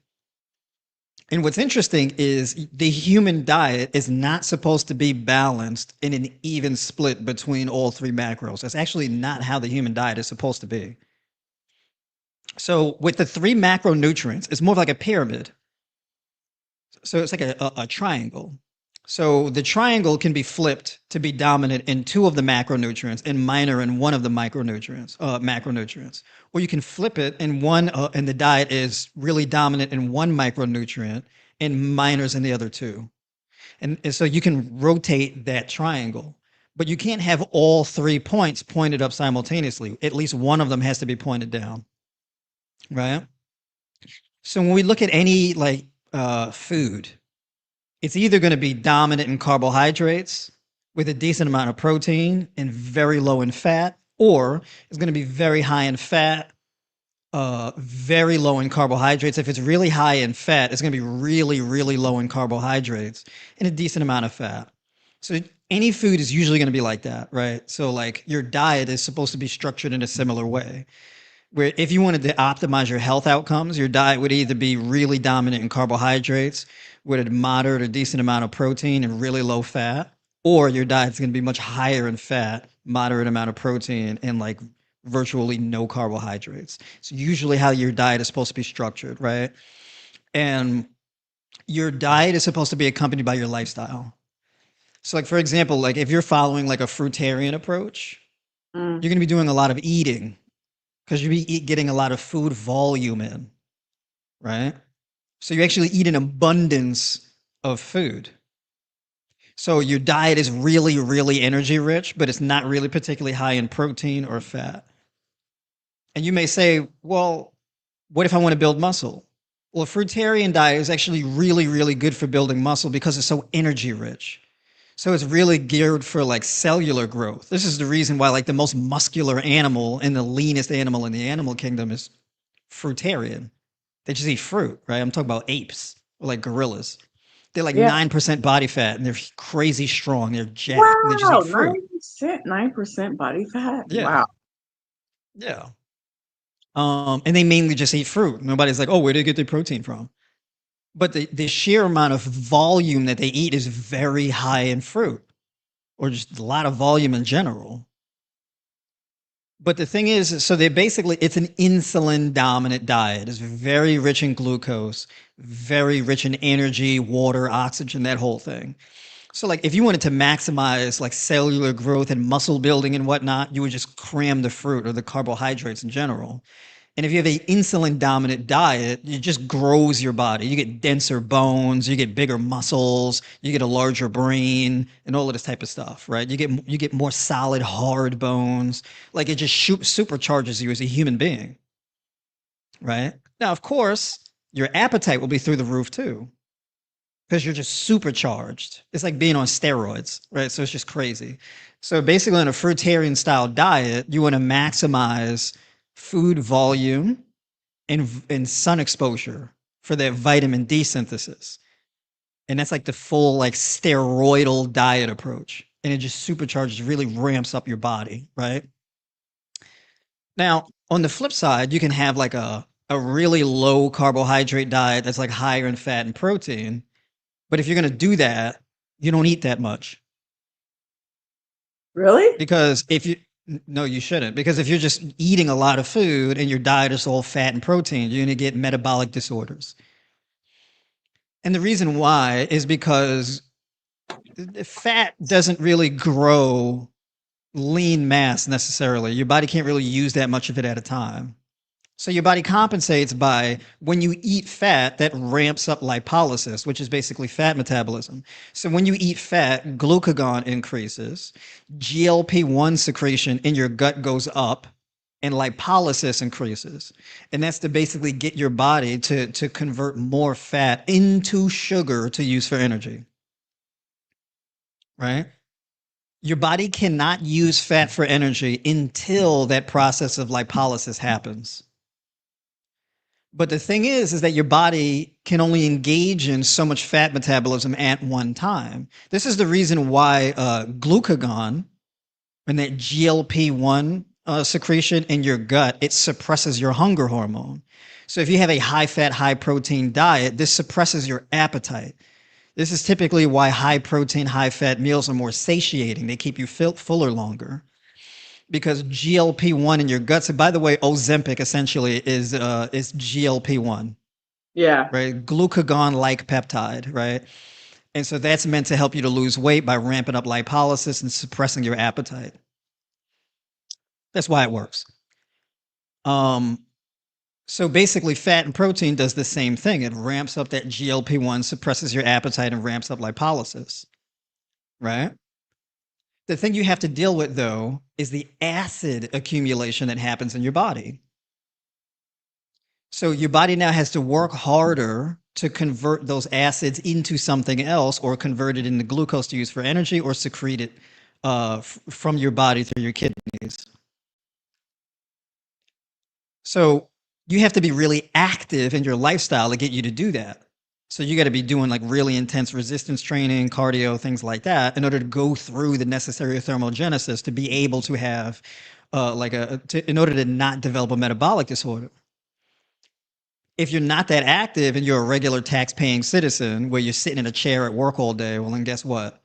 And what's interesting is the human diet is not supposed to be balanced in an even split between all three macros. That's actually not how the human diet is supposed to be. So with the three macronutrients, it's more of like a pyramid. So it's like a triangle. So the triangle can be flipped to be dominant in two of the macronutrients and minor in one of the macronutrients. Or you can flip it and and the diet is really dominant in one micronutrient and minors in the other two. And so you can rotate that triangle. But you can't have all 3 points pointed up simultaneously. At least one of them has to be pointed down, right? So when we look at any like food, it's either going to be dominant in carbohydrates with a decent amount of protein and very low in fat, or it's going to be very high in fat, very low in carbohydrates. If it's really high in fat, it's going to be really, really low in carbohydrates and a decent amount of fat. So any food is usually going to be like that, right? So like your diet is supposed to be structured in a similar way where if you wanted to optimize your health outcomes, your diet would either be really dominant in carbohydrates with a moderate or decent amount of protein and really low fat, or your diet's going to be much higher in fat, moderate amount of protein, and like virtually no carbohydrates. It's usually how your diet is supposed to be structured, right? And your diet is supposed to be accompanied by your lifestyle. So, like for example, like if you're following like a fruitarian approach, Mm. you're going to be doing a lot of eating because you'll be getting a lot of food volume in, right? So you actually eat an abundance of food. So your diet is really, really energy rich, but it's not really particularly high in protein or fat. And you may say, well, what if I want to build muscle? Well, a fruitarian diet is actually really, really good for building muscle because it's so energy rich. So it's really geared for like cellular growth. This is the reason why like the most muscular animal and the leanest animal in the animal kingdom is fruitarian. They just eat fruit, right? I'm talking about apes or like gorillas. They're like Yeah. 9% body fat and they're crazy strong. They're jacked and they just Wow. eat fruit. 9%, 9% body fat. Yeah. Wow. Yeah. And they mainly just eat fruit. Nobody's like, oh, where do they get their protein from? But the sheer amount of volume that they eat is very high in fruit or just a lot of volume in general. But the thing is, so they basically, it's an insulin dominant diet. It's very rich in glucose, very rich in energy, water, oxygen, that whole thing. So like if you wanted to maximize like cellular growth and muscle building and whatnot, you would just cram the fruit or the carbohydrates in general. And if you have an insulin dominant diet, it just grows your body. You get denser bones, you get bigger muscles, you get a larger brain, and all of this type of stuff, right? You get more solid, hard bones. Like it just supercharges you as a human being, right? Now, of course, your appetite will be through the roof too, because you're just supercharged. It's like being on steroids, right? So it's just crazy. So basically, on a fruitarian style diet, you want to maximize food volume and sun exposure for that vitamin D synthesis. And that's like the full like steroidal diet approach. And it just supercharges, really ramps up your body, right? Now, on the flip side, you can have like a really low carbohydrate diet that's like higher in fat and protein. But if you're going to do that, you don't eat that much. Really? Because if you, no, you shouldn't. Because if you're just eating a lot of food and your diet is all fat and protein, you're going to get metabolic disorders. And the reason why is because fat doesn't really grow lean mass necessarily. Your body can't really use that much of it at a time. So your body compensates by when you eat fat, that ramps up lipolysis, which is basically fat metabolism. So when you eat fat, glucagon increases, GLP-1 secretion in your gut goes up, and lipolysis increases. And that's to basically get your body to convert more fat into sugar to use for energy. Right? Your body cannot use fat for energy until that process of lipolysis happens. But the thing is that your body can only engage in so much fat metabolism at one time. This is the reason why glucagon and that GLP-1 secretion in your gut, it suppresses your hunger hormone. So if you have a high fat, high protein diet, this suppresses your appetite. This is typically why high protein, high fat meals are more satiating. They keep you fuller longer. Because GLP-1 in your guts, and by the way, Ozempic essentially is GLP-1, Yeah. right? Glucagon-like peptide, right? And so that's meant to help you to lose weight by ramping up lipolysis and suppressing your appetite. That's why it works. So basically, fat and protein does the same thing. It ramps up that GLP-1, suppresses your appetite, and ramps up lipolysis, right? The thing you have to deal with, though, is the acid accumulation that happens in your body. So your body now has to work harder to convert those acids into something else, or convert it into glucose to use for energy, or secrete it from your body through your kidneys. So you have to be really active in your lifestyle to get you to do that. So you got to be doing like really intense resistance training, cardio, things like that, in order to go through the necessary thermogenesis to be able to have, in order to not develop a metabolic disorder. If you're not that active and you're a regular tax-paying citizen where you're sitting in a chair at work all day, well, then guess what?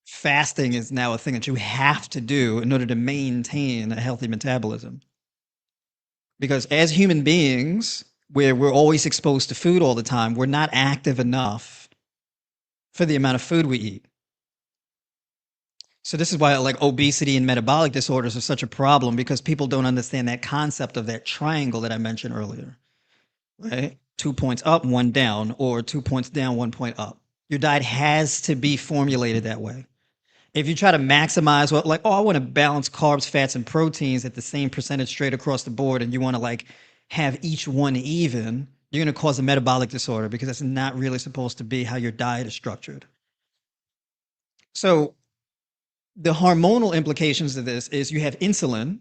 Fasting is now a thing that you have to do in order to maintain a healthy metabolism. Because as human beings, where we're always exposed to food all the time, we're not active enough for the amount of food we eat. So this is why like obesity and metabolic disorders are such a problem, because people don't understand that concept of that triangle that I mentioned earlier, right? 2 points up, 1 down, or 2 points down, 1 point up. Your diet has to be formulated that way. If you try to maximize what, like, oh, I want to balance carbs, fats, and proteins at the same percentage straight across the board, and you want to like have each one even, you're going to cause a metabolic disorder, because that's not really supposed to be how your diet is structured. So the hormonal implications of this is you have insulin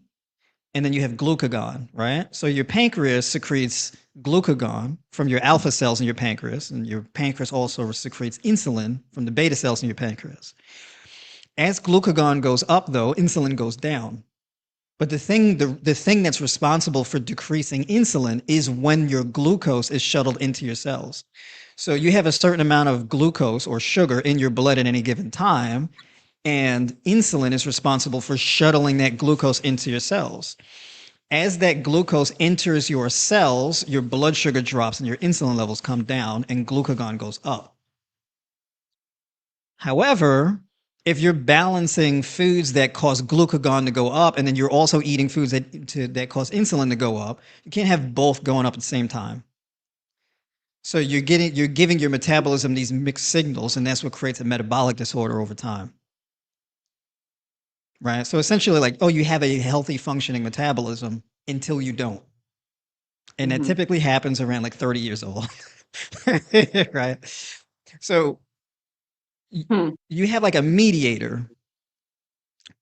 and then you have glucagon, right? So your pancreas secretes glucagon from your alpha cells in your pancreas, and your pancreas also secretes insulin from the beta cells in your pancreas. As glucagon goes up, though, insulin goes down. But the thing that's responsible for decreasing insulin is when your glucose is shuttled into your cells. So you have a certain amount of glucose or sugar in your blood at any given time, and insulin is responsible for shuttling that glucose into your cells. As that glucose enters your cells, your blood sugar drops and your insulin levels come down and glucagon goes up. However, if you're balancing foods that cause glucagon to go up, and then you're also eating foods that cause insulin to go up, you can't have both going up at the same time. So you're giving your metabolism these mixed signals, and that's what creates a metabolic disorder over time. Right? So essentially, like, oh, you have a healthy functioning metabolism until you don't. And that Mhm. typically happens around like 30 years old. Right? So Hmm. you have like a mediator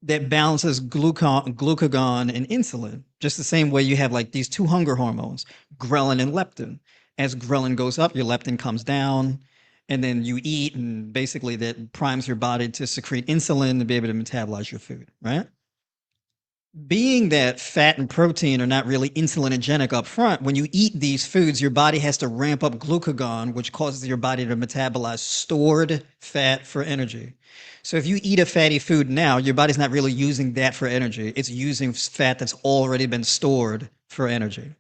that balances glucagon and insulin, just the same way you have like these two hunger hormones, ghrelin and leptin. As ghrelin goes up, your leptin comes down, and then you eat, and basically that primes your body to secrete insulin to be able to metabolize your food, right? Being that fat and protein are not really insulinogenic up front, when you eat these foods, your body has to ramp up glucagon, which causes your body to metabolize stored fat for energy. So if you eat a fatty food now, your body's not really using that for energy. It's using fat that's already been stored for energy.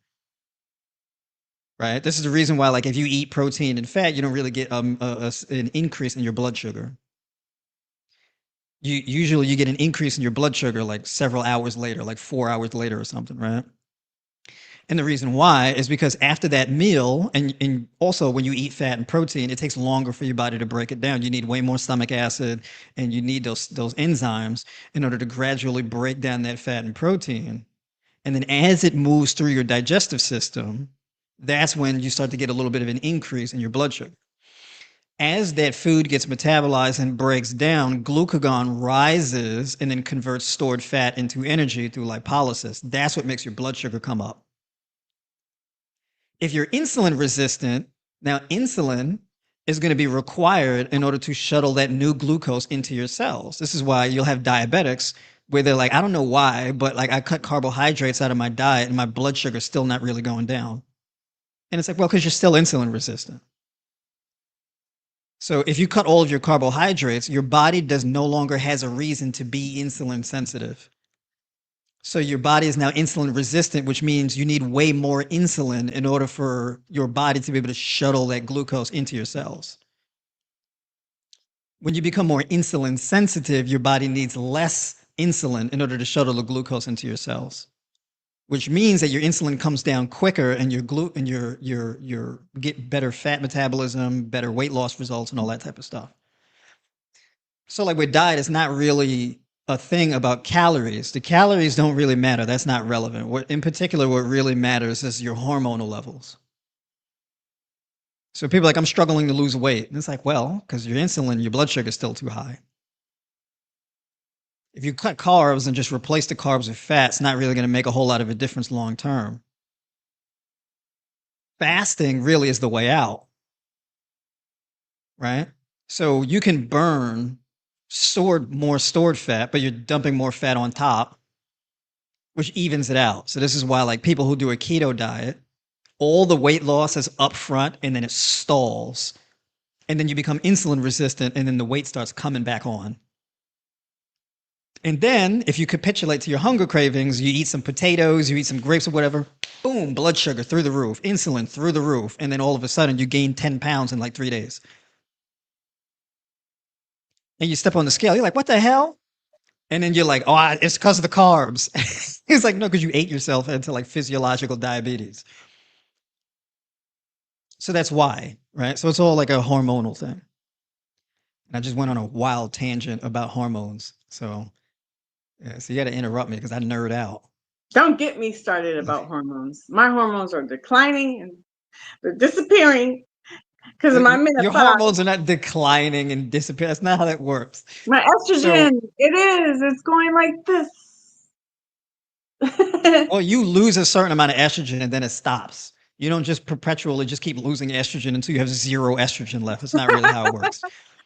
Right? This is the reason why, like, if you eat protein and fat, you don't really get an increase in your blood sugar. You get an increase in your blood sugar like several hours later, like 4 hours later or something, right? And the reason why is because after that meal, and also when you eat fat and protein, it takes longer for your body to break it down. You need way more stomach acid, and you need those enzymes in order to gradually break down that fat and protein. And then as it moves through your digestive system, that's when you start to get a little bit of an increase in your blood sugar. As that food gets metabolized and breaks down, glucagon rises and then converts stored fat into energy through lipolysis. That's what makes your blood sugar come up. If you're insulin resistant, now insulin is going to be required in order to shuttle that new glucose into your cells. This is why you'll have diabetics where they're like, I don't know why, but like I cut carbohydrates out of my diet and my blood sugar's still not really going down. And it's like, well, because you're still insulin resistant. So if you cut all of your carbohydrates, your body does no longer has a reason to be insulin sensitive. So your body is now insulin resistant, which means you need way more insulin in order for your body to be able to shuttle that glucose into your cells. When you become more insulin sensitive, your body needs less insulin in order to shuttle the glucose into your cells, which means that your insulin comes down quicker and your get better fat metabolism, better weight loss results, and all that type of stuff. So like with diet, it's not really a thing about calories. The calories don't really matter. That's not relevant. What in particular, what really matters is your hormonal levels. So people are like, I'm struggling to lose weight. And it's like, well, because your insulin, your blood sugar is still too high. If you cut carbs and just replace the carbs with fat, it's not really going to make a whole lot of a difference long term. Fasting really is the way out, right? So you can burn more stored fat, but you're dumping more fat on top, which evens it out. So this is why like people who do a keto diet, all the weight loss is up front and then it stalls. And then you become insulin resistant and then the weight starts coming back on. And then if you capitulate to your hunger cravings, you eat some potatoes, you eat some grapes or whatever, boom, blood sugar through the roof, insulin through the roof. And then all of a sudden you gain 10 pounds in like 3 days. And you step on the scale, you're like, what the hell? And then you're like, oh, it's because of the carbs. It's like, no, because you ate yourself into like physiological diabetes. So that's why, right? So it's all like a hormonal thing. And I just went on a wild tangent about hormones. So, yeah, so you got to interrupt me because I nerd out. Don't get me started about hormones. My hormones are declining and they're disappearing because of my Your menopause. hormones are not declining and disappearing. That's not how that works. My estrogen, So, it is. It's going like this. well, you lose a certain amount of estrogen and then it stops. You don't just perpetually just keep losing estrogen until you have zero estrogen left. It's not really how it works.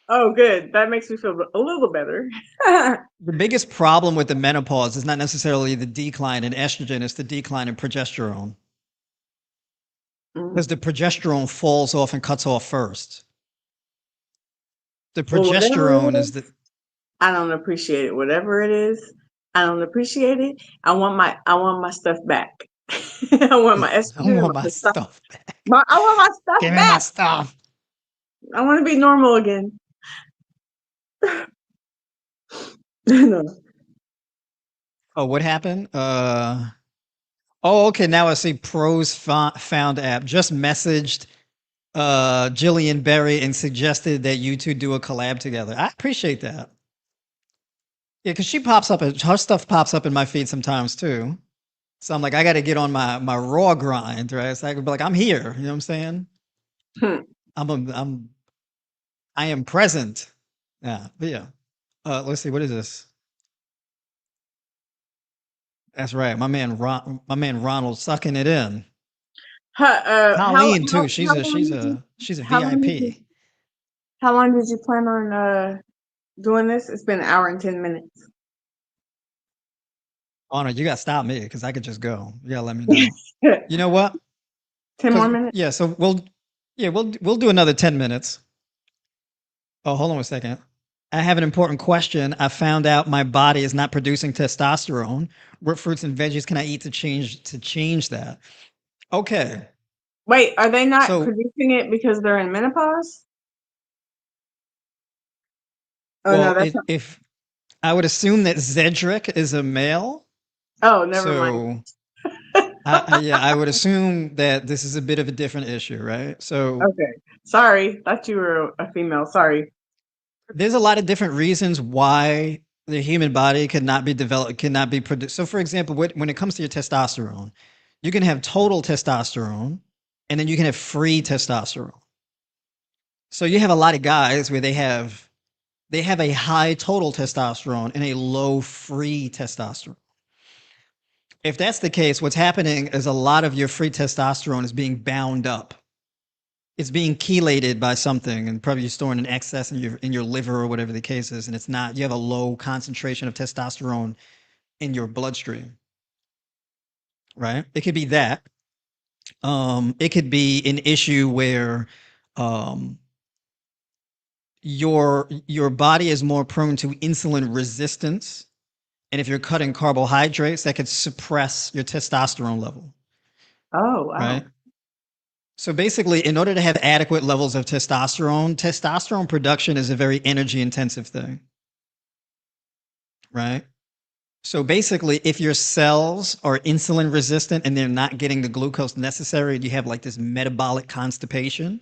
Oh, good. That makes me feel a little better. The biggest problem with the menopause is not necessarily the decline in estrogen, it's the decline in progesterone. Because Mm. the progesterone falls off and cuts off first. The Well, whatever progesterone it is is, the I don't appreciate it. Whatever it is, I don't appreciate it. I want my stuff back. I want my I estrogen, want my stuff back. I want my stuff Give me my back. stuff. I want to be normal again. No. Oh, what happened? Oh, okay. Now I see pros found app. Just messaged Jillian Berry and suggested that you two do a collab together. I appreciate that. Yeah, because she pops up, her stuff pops up in my feed sometimes too. So I'm like, I got to get on my raw grind, right? So I could be like, I'm here. You know what I'm saying? Hmm. I'm I am present. Yeah, but yeah. Let's see, what is this? That's right, my man Ronald sucking it in. Colleen too. She's a how long did you VIP. how long did you plan on doing this? It's been an hour and 10 minutes. Anna, you got to stop me because I could just go. You got to let me know. You know what? 10 more Because minutes. yeah, so we'll do another 10 minutes. Oh, hold on a second. I have an important question. I found out my body is not producing testosterone. What fruits and veggies can I eat to change that? Okay. Wait, are they not So, producing it because they're in menopause? Oh no, well, that's not. if I would assume that Zedric is a male, Oh, never mind. so yeah, I would assume that this is a bit of a different issue, right? So Okay. Sorry. Thought you were a female. Sorry. there's a lot of different reasons why the human body cannot be developed, cannot be produced. So, for example, when it comes to your testosterone, you can have total testosterone, and then you can have free testosterone. So you have a lot of guys where they have a high total testosterone and a low free testosterone. If that's the case, what's happening is a lot of your free testosterone is being bound up. It's being chelated by something, and probably you're storing an excess in your liver or whatever the case is, and it's not. You have a low concentration of testosterone in your bloodstream, right? It could be that. It could be an issue where um, your body is more prone to insulin resistance, and if you're cutting carbohydrates, that could suppress your testosterone level, Oh wow. right? So basically, in order to have adequate levels of testosterone, testosterone production is a very energy intensive thing, right? So basically, if your cells are insulin resistant and they're not getting the glucose necessary, you have like this metabolic constipation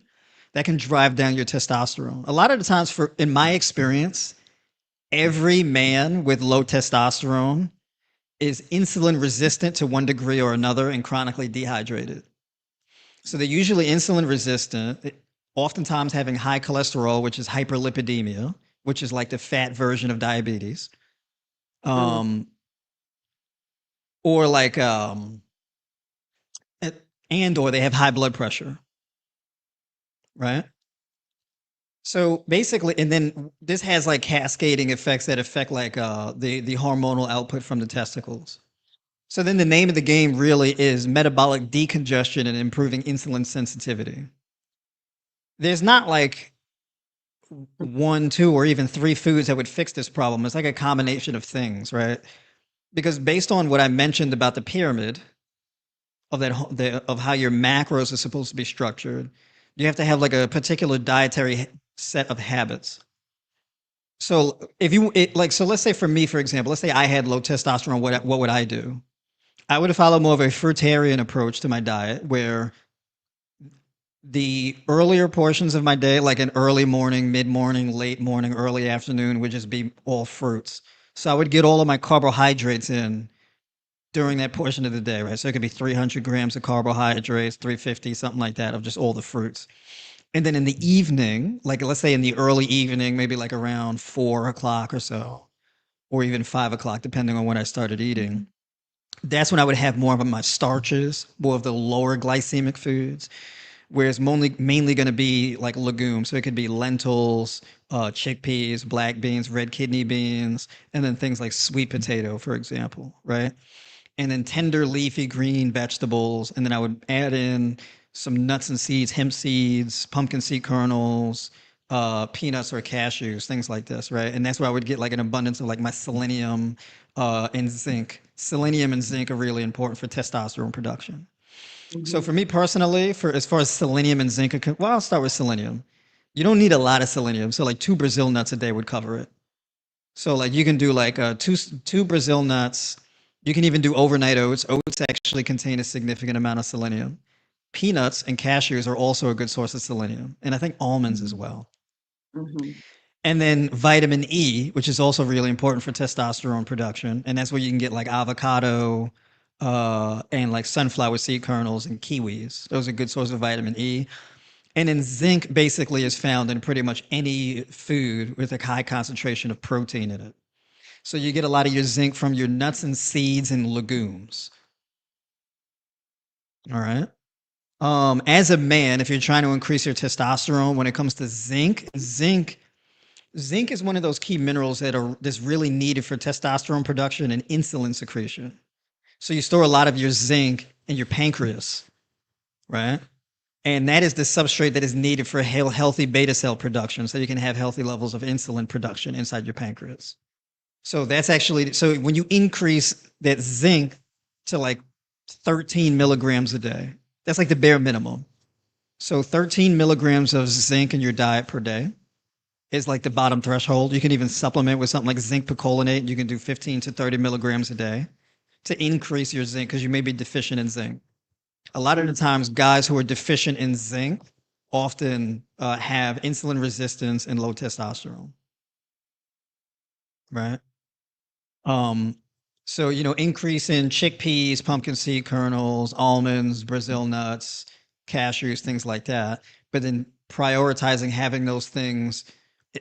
that can drive down your testosterone. A lot of the times, for in my experience, every man with low testosterone is insulin resistant to one degree or another and chronically dehydrated. So they're usually insulin resistant, oftentimes having high cholesterol, which is hyperlipidemia, which is like the fat version of diabetes. Mm. Um, or like and or they have high blood pressure, right? So basically, and then this has like cascading effects that affect like the hormonal output from the testicles. So then the name of the game really is metabolic decongestion and improving insulin sensitivity. There's not like one, two, or even three foods that would fix this problem. It's like a combination of things, right? Because based on what I mentioned about the pyramid of of how your macros are supposed to be structured, you have to have like a particular dietary set of habits. So if you like, so let's say for me, for example, let's say I had low testosterone. What would I do? I would follow more of a fruitarian approach to my diet, where the earlier portions of my day, like an early morning, mid morning, late morning, early afternoon, would just be all fruits. So I would get all of my carbohydrates in during that portion of the day, right? So it could be 300 grams of carbohydrates, 350, something like that, of just all the fruits. And then in the evening, like let's say in the early evening, maybe like around 4 o'clock or so, or even 5 o'clock, depending on when I started eating, that's when I would have more of my starches, more of the lower glycemic foods, where it's mainly going to be like legumes. So it could be lentils, chickpeas, black beans, red kidney beans, and then things like sweet potato, for example, right? And then tender leafy green vegetables. And then I would add in some nuts and seeds, hemp seeds, pumpkin seed kernels, peanuts or cashews, things like this, right? And that's where I would get like an abundance of like my selenium and zinc. Selenium and zinc are really important for testosterone production. So Mhm. for me personally, for as far as selenium and zinc, well, I'll start with selenium. You don't need a lot of selenium, so like two Brazil nuts a day would cover it. So like you can do like two Brazil nuts. You can even do overnight oats. Oats actually contain a significant amount of selenium. Peanuts and cashews are also a good source of selenium, and I think almonds as well. Mm-hmm. And then vitamin E, which is also really important for testosterone production, and that's where you can get like avocado and like sunflower seed kernels and kiwis. Those are good sources of vitamin E. And then zinc basically is found in pretty much any food with a high concentration of protein in it. So you get a lot of your zinc from your nuts and seeds and legumes. All right. As a man, if you're trying to increase your testosterone, when it comes to zinc is one of those key minerals that's really needed for testosterone production and insulin secretion. So you store a lot of your zinc in your pancreas, right? And that is the substrate that is needed for healthy beta cell production, so you can have healthy levels of insulin production inside your pancreas. So that's actually so when you increase that zinc to like 13 milligrams a day, that's like the bare minimum. So 13 milligrams of zinc in your diet per day is like the bottom threshold. You can even supplement with something like zinc picolinate. You can do 15 to 30 milligrams a day to increase your zinc because you may be deficient in zinc. A lot of the times, guys who are deficient in zinc often have insulin resistance and low testosterone, right? Um, so increase in chickpeas, pumpkin seed kernels, almonds, Brazil nuts, cashews, things like that. But then prioritizing having those things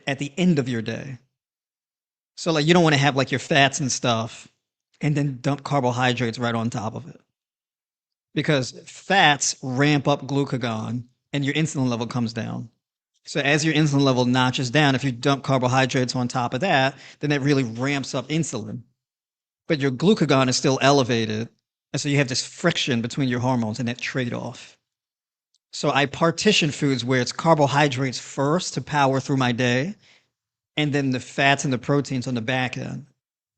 at the end of your day. So like you don't want to have like your fats and stuff and then dump carbohydrates right on top of it. Because fats ramp up glucagon and your insulin level comes down. So as your insulin level notches down, if you dump carbohydrates on top of that, then that really ramps up insulin. But your glucagon is still elevated. And so you have this friction between your hormones and that trade off. So I partition foods where it's carbohydrates first to power through my day, and then the fats and the proteins on the back end.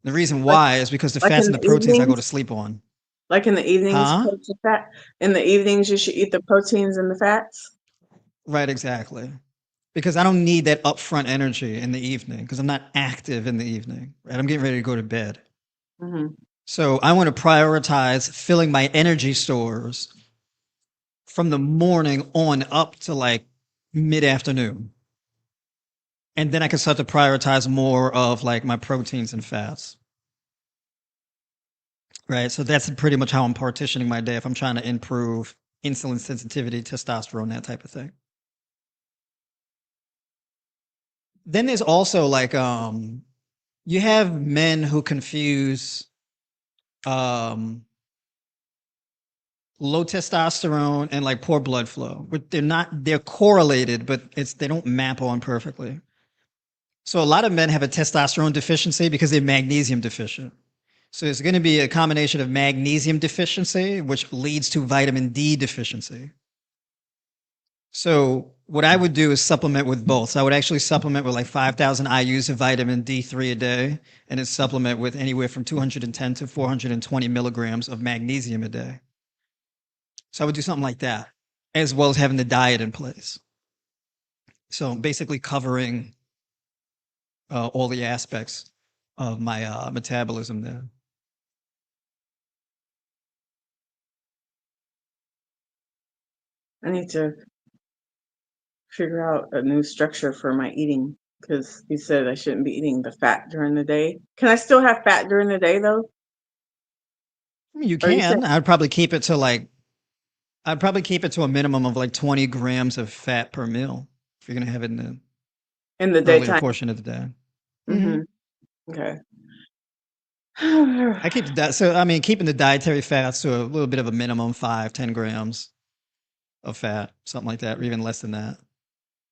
The reason Like why is because the like fats in and the the proteins I go to evenings, sleep on. like in the evenings, Huh? put the fat. In the evenings, you should eat the proteins and the fats. Right, exactly. Because I don't need that upfront energy in the evening because I'm not active in the evening. Right? I'm getting ready to go to bed. Mm-hmm. So I want to prioritize filling my energy stores from the morning on up to like mid afternoon. And then I can start to prioritize more of like my proteins and fats. Right. So that's pretty much how I'm partitioning my day if I'm trying to improve insulin sensitivity, testosterone, that type of thing. Then there's also like you have men who confuse um low testosterone and like poor blood flow. But they're correlated, but they don't map on perfectly. So a lot of men have a testosterone deficiency because they're magnesium deficient. So it's going to be a combination of magnesium deficiency, which leads to vitamin D deficiency. So what I would do is supplement with both. So I would actually supplement with like 5,000 IUs of vitamin D3 a day, and then supplement with anywhere from 210 to 420 milligrams of magnesium a day. So I would do something like that, as well as having the diet in place. So basically covering all the aspects of my metabolism there. I need to figure out a new structure for my eating because you said I shouldn't be eating the fat during the day. Can I still have fat during the day though? I mean, you Or you said can. I'd probably keep it to a minimum of like 20 grams of fat per meal if you're going to have it in the in the earlier daytime? portion of the day. Hmm. Mm-hmm. Okay. I keep that. So, I mean, keeping the dietary fats to a little bit of a minimum 5, 10 grams of fat, something like that, or even less than that.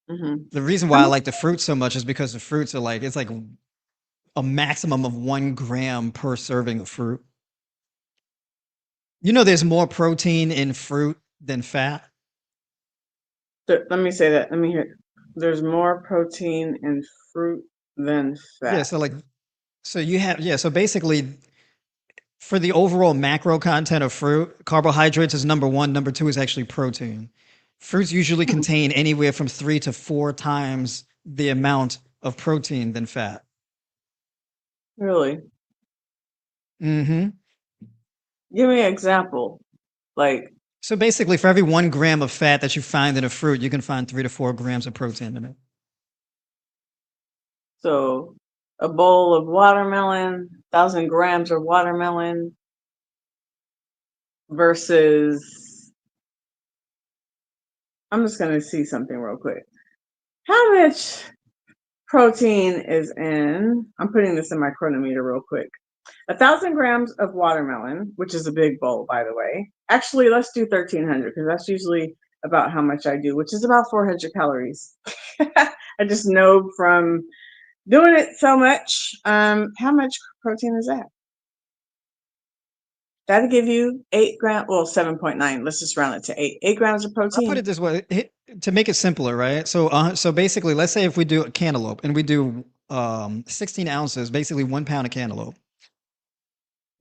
Mm-hmm. The reason why I like the fruits so much is because the fruits are like, it's like a maximum of 1 gram per serving of fruit. There's more protein in fruit than fat. Let me say that. Let me hear. There's more protein in fruit than Yeah. fat. So, like, so basically, for the overall macro content of fruit, carbohydrates is number one. Number two is actually protein. Fruits usually Hmm. contain anywhere from 3 to 4 times the amount of protein than fat. Really? Hmm. Give me an example. Like, So basically, for every 1 gram of fat that you find in a fruit, you can find 3 to 4 grams of protein in it. so a bowl of watermelon, 1,000 grams of watermelon versus, I'm just going to see something real quick. How much protein is in, I'm putting this in my chronometer real quick. 1,000 grams of watermelon, which is a big bowl, by the way. Actually, let's do 1,300 because that's usually about how much I do, which is about 400 calories. I just know from doing it so much. How much protein is that? That'll give you 8 grams, well, 7.9. Let's just round it to 8. 8 grams of I'll put protein. it this way to make it simpler, right? So basically, let's say if we do a cantaloupe and we do 16 ounces, basically 1 pound of cantaloupe.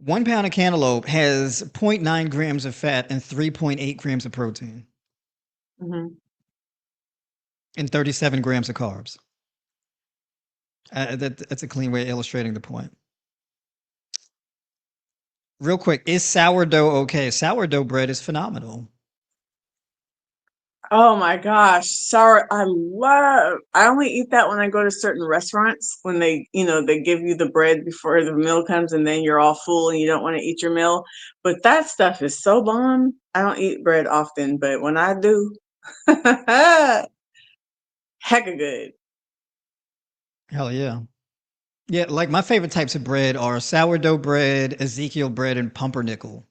1 pound of cantaloupe has zero point 0.9 grams of fat and 3.8 grams of protein Hmm. and 37 grams of carbs. That's a clean way of illustrating the point. Real quick, is sourdough okay? Sourdough bread is phenomenal. Oh my gosh, sour. I only eat that when I go to certain restaurants when they give you the bread before the meal comes and then you're all full and you don't want to eat your meal. But that stuff is so bomb. I don't eat bread often, but when I do, hecka good. Hell yeah. Yeah, like my favorite types of bread are sourdough bread, Ezekiel bread, and pumpernickel.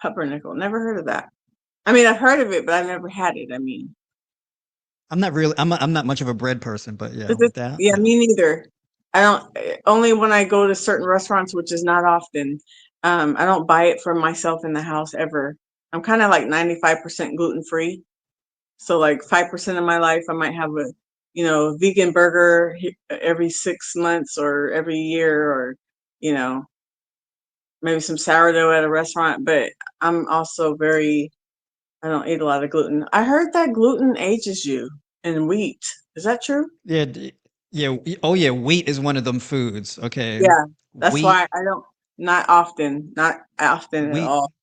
Pumpernickel. Never heard of that. I mean, I've heard of it, but I've never had it. I mean, I'm not much of a bread person, but yeah, is it, with that, yeah, yeah. me neither. I don't, only when I go to certain restaurants, which is not often. I don't buy it for myself in the house ever. I'm kind of like 95% gluten free. So like 5% of my life, I might have a, vegan burger every 6 months or every year, or, you know, maybe some sourdough at a restaurant. But I'm also I don't eat a lot of gluten. I heard that gluten ages you in wheat. Is that true? Yeah, oh yeah, wheat is one of them foods, okay? Yeah, that's Wheat why I don't, not often at wheat all.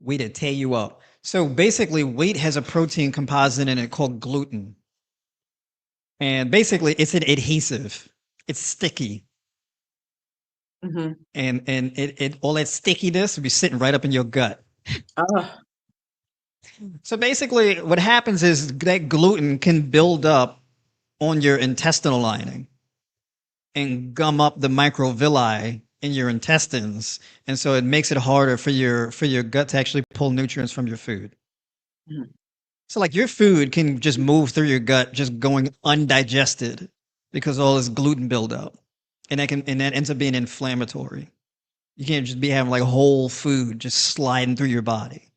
wheat to tear you up. So basically, wheat has a protein composite in it called gluten. And basically, it's an adhesive. It's sticky. Hmm. And it all that stickiness will be sitting right up in your gut. Oh, So basically, what happens is that gluten can build up on your intestinal lining and gum up the microvilli in your intestines, and so it makes it harder for your gut to actually pull nutrients from your food. mhm. So like your food can just move through your gut, just going undigested because all this gluten buildup, and that ends up being inflammatory. You can't just be having like whole food just sliding through your body,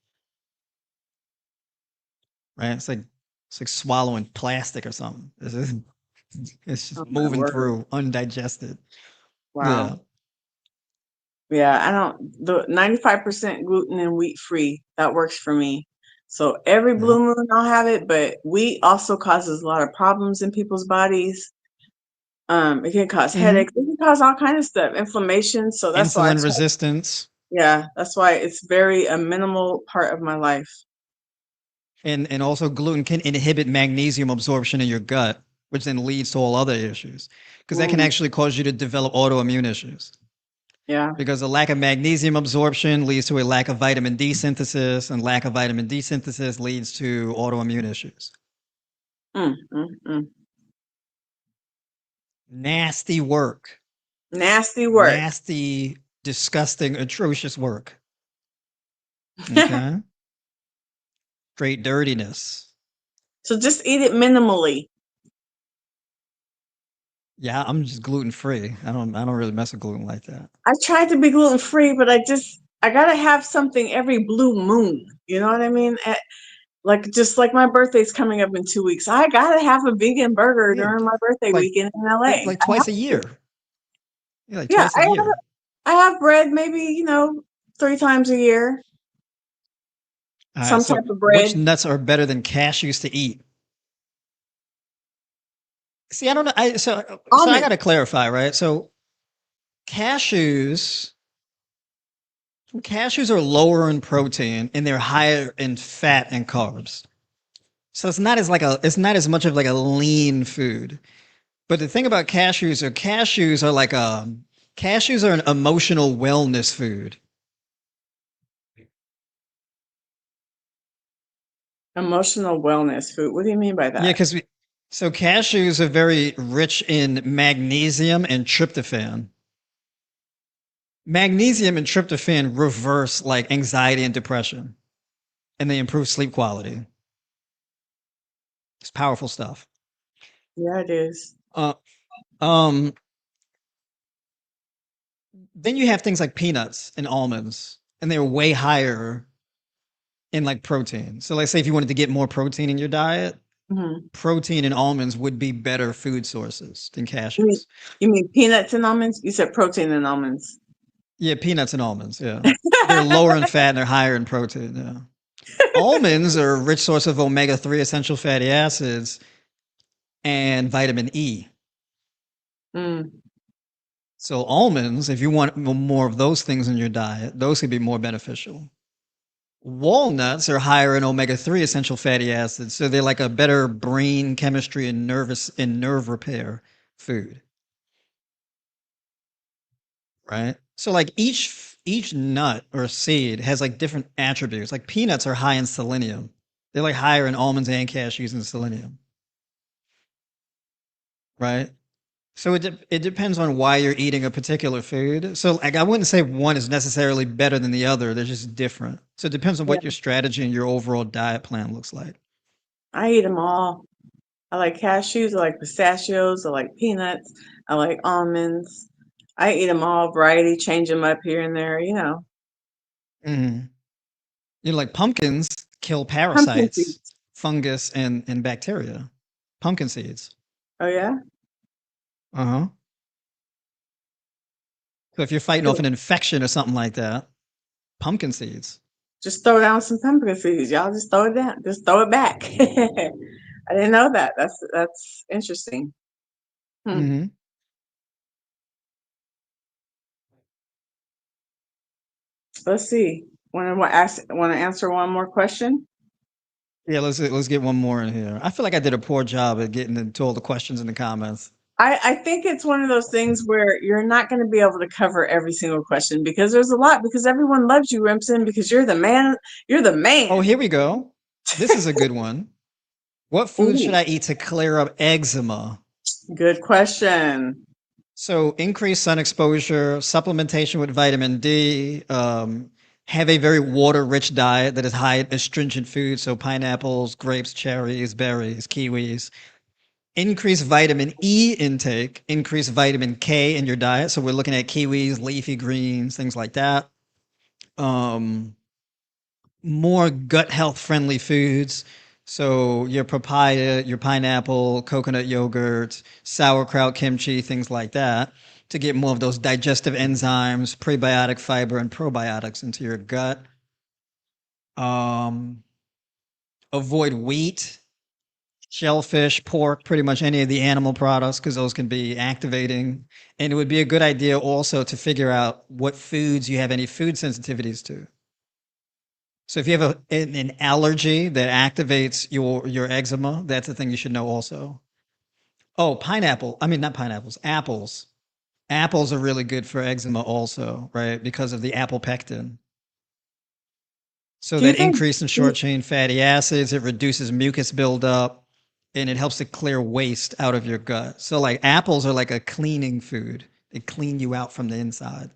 right? It's like swallowing plastic or something. It's Oh just my moving word! through undigested. Wow. Yeah, Yeah, I don't. The 95% gluten and wheat free, that works for me. So every yeah. blue moon I'll have it, but wheat also causes a lot of problems in people's bodies. It can cause Hmm. headaches. It can cause all kind of stuff, inflammation. So that's why I Insulin try. resistance, Yeah, that's why it's very a minimal part of my life. and also gluten can inhibit magnesium absorption in your gut, which then leads to all other issues because that can Mm, actually cause you to develop autoimmune issues. yeah. Because a lack of magnesium absorption leads to a lack of vitamin D synthesis, and lack of vitamin D synthesis leads to autoimmune issues. Mm, mm, mm. Nasty work. Nasty work. Nasty, disgusting, atrocious work. Okay? Straight dirtiness. So just eat it minimally. Yeah, I'm just gluten free. I don't really mess with gluten like that. I tried to be gluten free, but I gotta have something every blue moon. You know what I mean? Like just like my birthday's coming up in 2 weeks, I gotta have a vegan burger Yeah, during my birthday like weekend in LA. like I have twice a to. year. Yeah, like Yeah, twice a year. I have bread maybe 3 times a year, All right, some so type of which bread. nuts are better than cashews to eat? See, I don't know. So I got Almond. to clarify, right? So cashews, cashews are lower in protein and they're higher in fat and carbs. So it's not as much of like a lean food. But the thing about cashews are an emotional wellness food. Emotional wellness food. What do you mean by Yeah, that? so cashews are very rich in magnesium and tryptophan. Magnesium and tryptophan reverse like anxiety and depression, and they improve sleep quality. It's powerful stuff. Yeah, it is. Uh, um, then you have things like peanuts and almonds, and they're way higher in like protein. So, like, say if you wanted to get more protein in your diet, Hmm. protein and almonds would be better food sources than You mean cashews. you mean peanuts and almonds? You said protein and almonds. Yeah, peanuts and almonds. Yeah, they're lower in fat and they're higher in protein. Yeah, almonds are a rich source of omega 3 essential fatty acids and vitamin E. Mm. So almonds, if you want more of those things in your diet, those could be more beneficial. Walnuts are higher in omega 3 essential fatty acids, so they're like a better brain chemistry and nerve repair food, right? So like each nut or seed has like different attributes. Like peanuts are high in selenium. They're like higher in almonds and cashews in selenium, right? So it depends on why you're eating a particular food. So like I wouldn't say one is necessarily better than the other. They're just different. So it depends on Yeah, what your strategy and your overall diet plan looks like. I eat them all. I like cashews. I like pistachios. I like peanuts. I like almonds. I eat them all, variety, change them up here and there. Mhm. You know, like pumpkins kill Pumpkin parasites, seeds. fungus, and bacteria. Pumpkin seeds. Oh yeah, Uh-huh. So if you're fighting off an infection or something like that, pumpkin seeds. just throw down some pumpkin seeds, y'all. Just throw it down. Just throw it back. I didn't know that. That's interesting. Hmm. Hmm. Let's see. Want to answer one more question? Yeah, let's get one more in here. I feel like I did a poor job at getting into all the questions in the comments. I think it's one of those things where you're not going to be able to cover every single question because there's a lot because everyone loves you, Remsen, because you're the man. You're the Oh, man. here we go. This is a good one. What food should Ooh, I eat to clear up eczema? good question. So, increase sun exposure, supplementation with vitamin D, have a very water rich diet that is high in astringent foods. So, pineapples, grapes, cherries, berries, kiwis. Increase vitamin E intake, increase vitamin K in your diet. So, we're looking at kiwis, leafy greens, things like that. Um, More gut health friendly foods. So your papaya, your pineapple, coconut yogurt, sauerkraut, kimchi, things like that to get more of those digestive enzymes, prebiotic fiber, and probiotics into your gut. Um, Avoid wheat, shellfish, pork, pretty much any of the animal products because those can be activating. And it would be a good idea also to figure out what foods you have any food sensitivities to. So if you have an allergy that activates your eczema, that's the thing you should know also. Oh, pineapple. I mean, not pineapples, apples. Apples are really good for eczema also, right? Because of the apple pectin. So Do you that think? increase in short chain fatty acids, it reduces mucus buildup, and it helps to clear waste out of your gut. So like apples are like a cleaning food. They clean you out from the inside.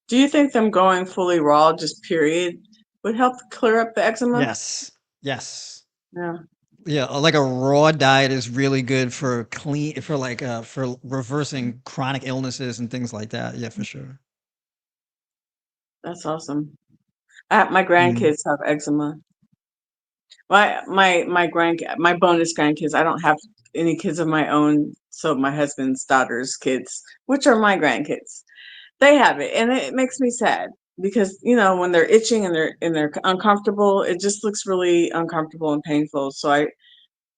Do you think them going fully raw, just period, would help clear up the eczema? Yes. Yes. Yeah, Yeah, like a raw diet is really good for for reversing chronic illnesses and things like that. Yeah, for sure. that's awesome. My Mm. grandkids have eczema. My bonus grandkids. I don't have any kids of my own, so my husband's daughter's kids, which are my grandkids, they have it, and it makes me sad because when they're itching and they're uncomfortable, it just looks really uncomfortable and painful. So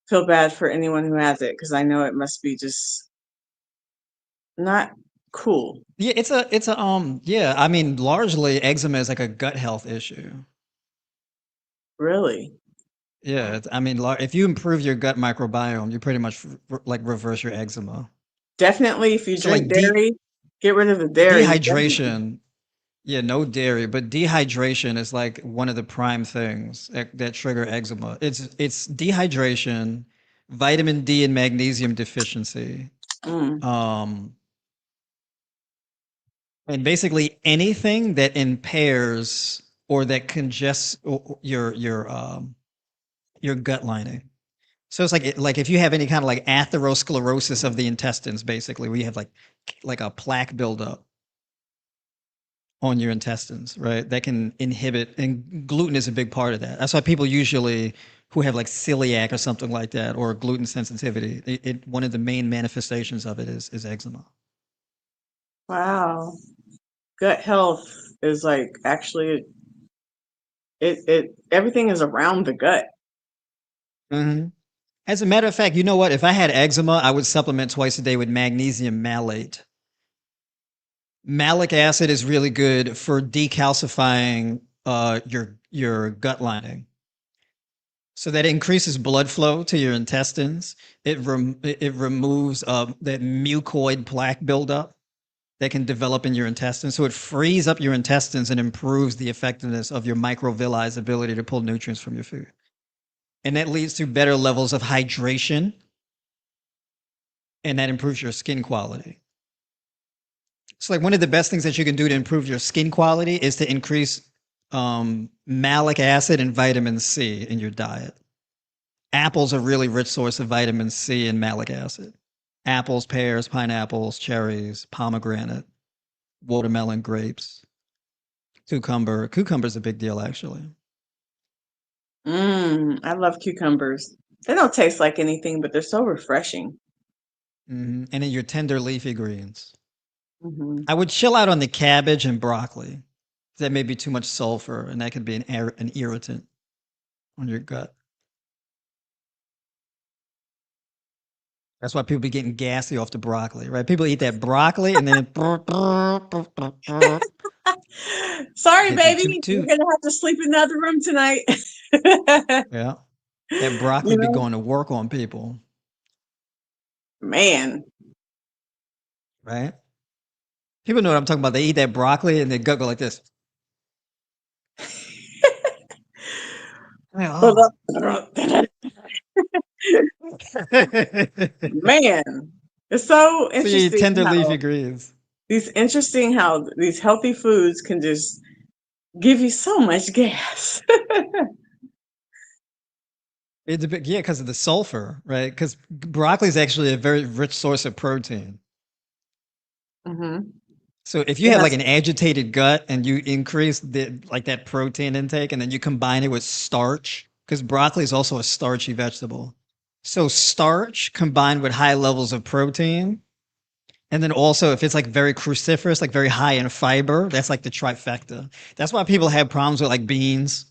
feel bad for anyone who has it because I know it must be just not cool. Yeah, yeah, I mean, largely eczema is like a gut health issue. Really. Yeah, I mean, if you improve your gut microbiome, you pretty much like reverse your eczema. Definitely, if you So drink like dairy, get rid of the dairy. Definitely. dehydration, yeah, no dairy, but dehydration is like one of the prime things that trigger eczema. It's dehydration, vitamin D and magnesium deficiency. Mm. Um, and basically anything that impairs or that congests your gut lining. So it's like if you have any kind of like atherosclerosis of the intestines, basically, where you have like a plaque buildup on your intestines, right? That can inhibit, and gluten is a big part of that. That's why people usually who have like celiac or something like that or gluten sensitivity, one of the main manifestations of it is eczema. Wow. Gut health is like actually it everything is around the gut. Hmm. As a matter of fact, you know what? If I had eczema, I would supplement twice a day with magnesium malate. Malic acid is really good for decalcifying your gut lining. So that increases blood flow to your intestines. It removes that mucoid plaque buildup that can develop in your intestines. So it frees up your intestines and improves the effectiveness of your microvilli's ability to pull nutrients from your food. And that leads to better levels of hydration, and that improves your skin quality. So, like one of the best things that you can do to improve your skin quality is to increase malic acid and vitamin C in your diet. Apples are a really rich source of vitamin C and malic acid. Apples, pears, pineapples, cherries, pomegranate, watermelon, grapes, cucumber. Cucumber's a big deal, actually. I love cucumbers. They don't taste like anything, but they're so refreshing. And then your tender leafy greens. Hmm. I would chill out on the cabbage and broccoli. That may be too much sulfur, and that could be an irritant on your gut. That's why people be getting gassy off the broccoli, right? People eat that broccoli and then Sorry, hit the baby, toot you're toot. gonna have to sleep in the other room tonight. Yeah. That broccoli You be know, going to work on people, man. right? People know what I'm talking about. They eat that broccoli and their gut go like this. Like, oh. Man, it's so So you eat interesting tender leafy how greens. these healthy foods can just give you so much gas. It's a bit, yeah, because of the sulfur, right? Because broccoli is actually a very rich source of protein. Hmm. So if you It have like has, an agitated gut and you increase that protein intake and then you combine it with starch, because broccoli is also a starchy vegetable. So starch combined with high levels of protein, and then also if it's like very cruciferous, like very high in fiber, that's like the trifecta. That's why people have problems with like beans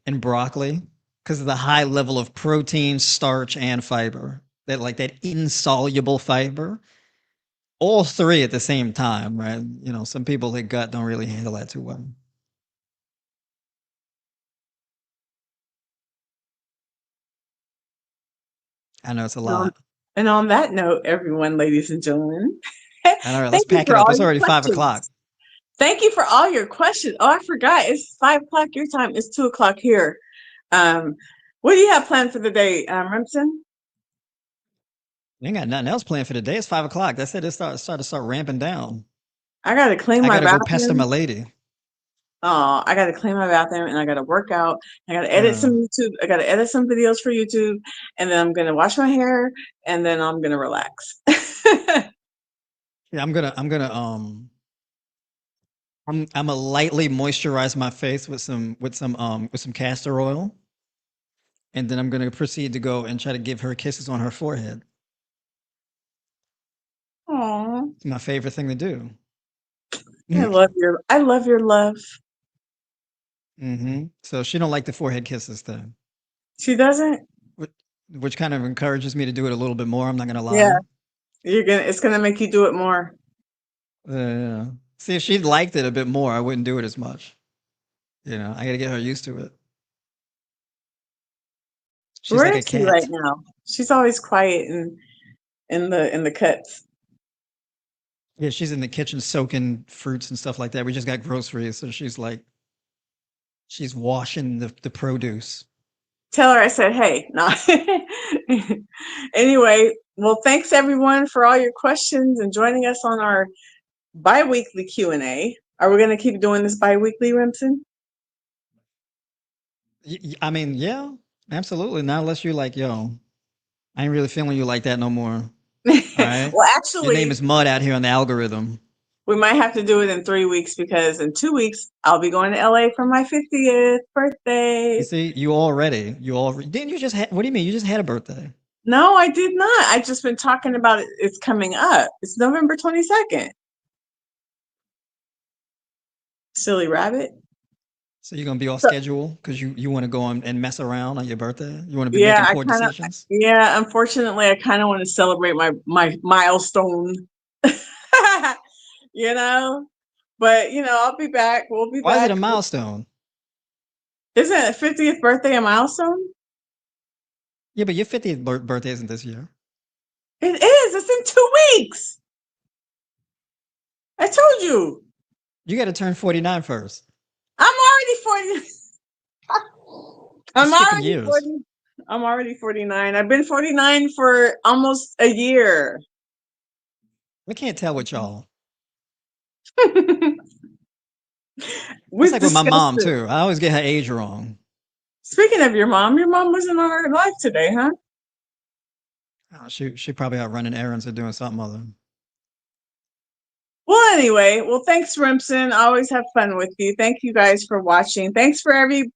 and broccoli, because of the high level of protein, starch, and fiber. That insoluble fiber, all three at the same time, right? You know, some people their gut don't really handle that too well. I know it's a and on, lot. and on that note, everyone, ladies and gentlemen, All right, let's thank you pack it for up. all It's your already 5 o'clock. questions. Thank you for all your questions. Oh, I forgot. It's 5 o'clock your time. It's 2 o'clock here. Um, what do you have planned for the day, Remsen? You ain't got nothing else planned for the day. It's 5 o'clock. That's it. It's start ramping down. I gotta clean I my gotta go pester my bathroom. lady. Oh, I gotta clean my bathroom and I gotta work out. I gotta edit some Uh, YouTube. I gotta edit some videos for YouTube, and then I'm gonna wash my hair, and then I'm gonna relax. yeah, I'm gonna lightly moisturize my face with some castor oil, and then I'm gonna proceed to go and try to give her kisses on her forehead. Aw, It's my favorite thing to do. I love your love. So she don't like the forehead kisses though. She doesn't. which kind of encourages me to do it a little bit more. I'm not gonna Yeah, lie. it's gonna make you do it more. Yeah. See, if she liked it a bit more, I wouldn't do it as much. I gotta get her used to it. She's Where like a is she right cat. now? She's always quiet and in the cuts. Yeah, she's in the kitchen soaking fruits and stuff like that. We just got groceries, so she's washing the produce. Tell her I said, hey, no. Anyway, well, thanks everyone for all your questions and joining us on our bi-weekly Q&A. Are we going to keep doing this bi-weekly, Remsen? I mean, yeah, absolutely. Not unless you're like, yo, I ain't really feeling you like that no more. All right. Well, Your name actually, is Mud out here on the algorithm. we might have to do it in 3 weeks because in 2 weeks, I'll be going to LA for my 50th You birthday. see, you already didn't you just what do you mean? You just had a birthday. No, I did not. I've just been talking about it. It's coming up. It's November 22nd. Silly rabbit. So you're gonna be off So, schedule because you want to go on and mess around on your birthday. You want to be yeah, making poor decisions. unfortunately, I kind of want to celebrate my milestone. you know, but I'll be back. We'll be Why is it back. a milestone? Isn't it 50th birthday a milestone? Yeah, but your 50th birthday isn't this year. It is. It's in 2 weeks. I told you. You got to turn 49 first. I'm already 40. You're I'm skipping already years. 40. I'm already 49. I've been 49 for almost a year. I can't tell with y'all. That's We've like with my discussed mom it. too. I always get her age wrong. Speaking of your mom wasn't on her live today, huh? Oh, she probably out running errands or doing something other. Well, anyway, thanks, Remsen. I always have fun with you. Thank you guys for watching. Thanks for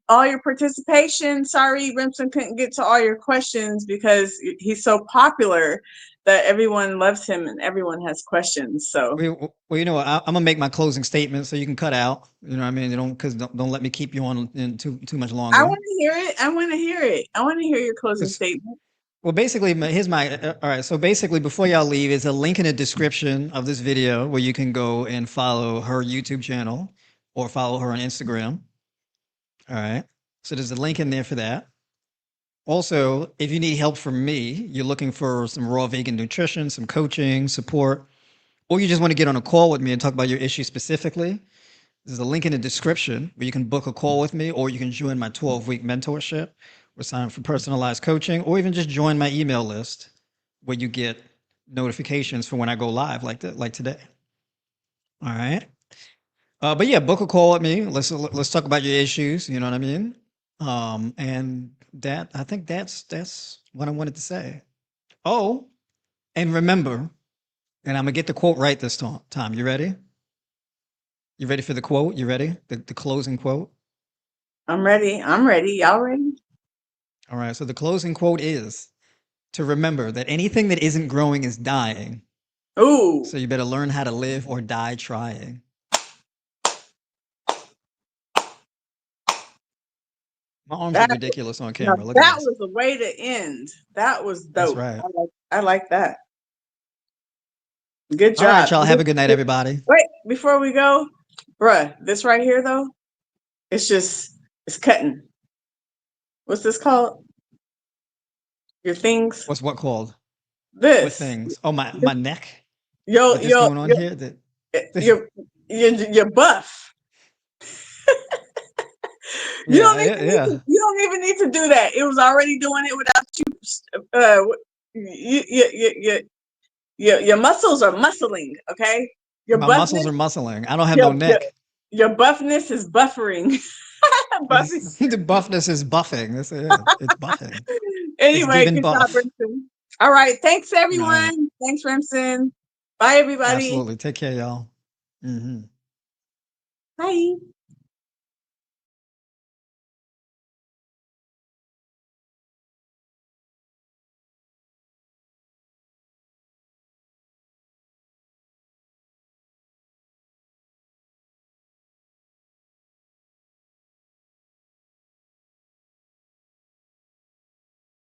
all your participation. Sorry, Remsen couldn't get to all your questions because he's so popular that everyone loves him and everyone has questions. So Well, you know what? I'm gonna make my closing statement so you can cut out. You know what I mean? You don't let me keep you on in too much I longer. want to hear it. I want to hear it. I want to hear your closing 'Cause- statement. Well, basically, here's my. All right. So basically, before y'all leave, is a link in the description of this video where you can go and follow her YouTube channel or follow her on Instagram. All right. So there's a link in there for that. Also, if you need help from me, you're looking for some raw vegan nutrition, some coaching, support, or you just want to get on a call with me and talk about your issue specifically, there's a link in the description where you can book a call with me, or you can join my 12-week mentorship or sign up for personalized coaching, or even just join my email list where you get notifications for when I go live like today. All right. But yeah, book a call with me. Let's talk about your issues. You know what I mean? And that I think that's what I wanted to say. Oh, and remember, and I'm gonna get the quote right this time. You ready? You ready for the quote? You ready? The closing quote? I'm ready. I'm ready. Y'all ready? All right. So the closing quote is to remember that anything that isn't growing is dying. Ooh, So you better learn how to live or die trying. My arms that look ridiculous on now camera. Look at that this. was a way to end. That was That's dope. right. I like that. Good All right, job. y'all. Have a good night, everybody. Wait, before we go, bruh, this right here though, it's cutting. What's this called? Your things. What's what called? What This. things? Oh, my neck Yo, with this yo, going on yo, here. That this. you're you're buff. Yeah, yeah, yeah. You don't even need to do that. It was already doing it without you. Your muscles are muscling. Okay, your My muscles buffness, are muscling. I don't have no your your, neck. your buffness is buffering. Buffing. The buffness is buffing. That's it. It's buffing. It's Anyway, giving good job, buff. Remsen. All right, thanks All right. everyone. Thanks, Remsen. Bye, everybody. Absolutely. Take care, y'all. Hmm. Bye.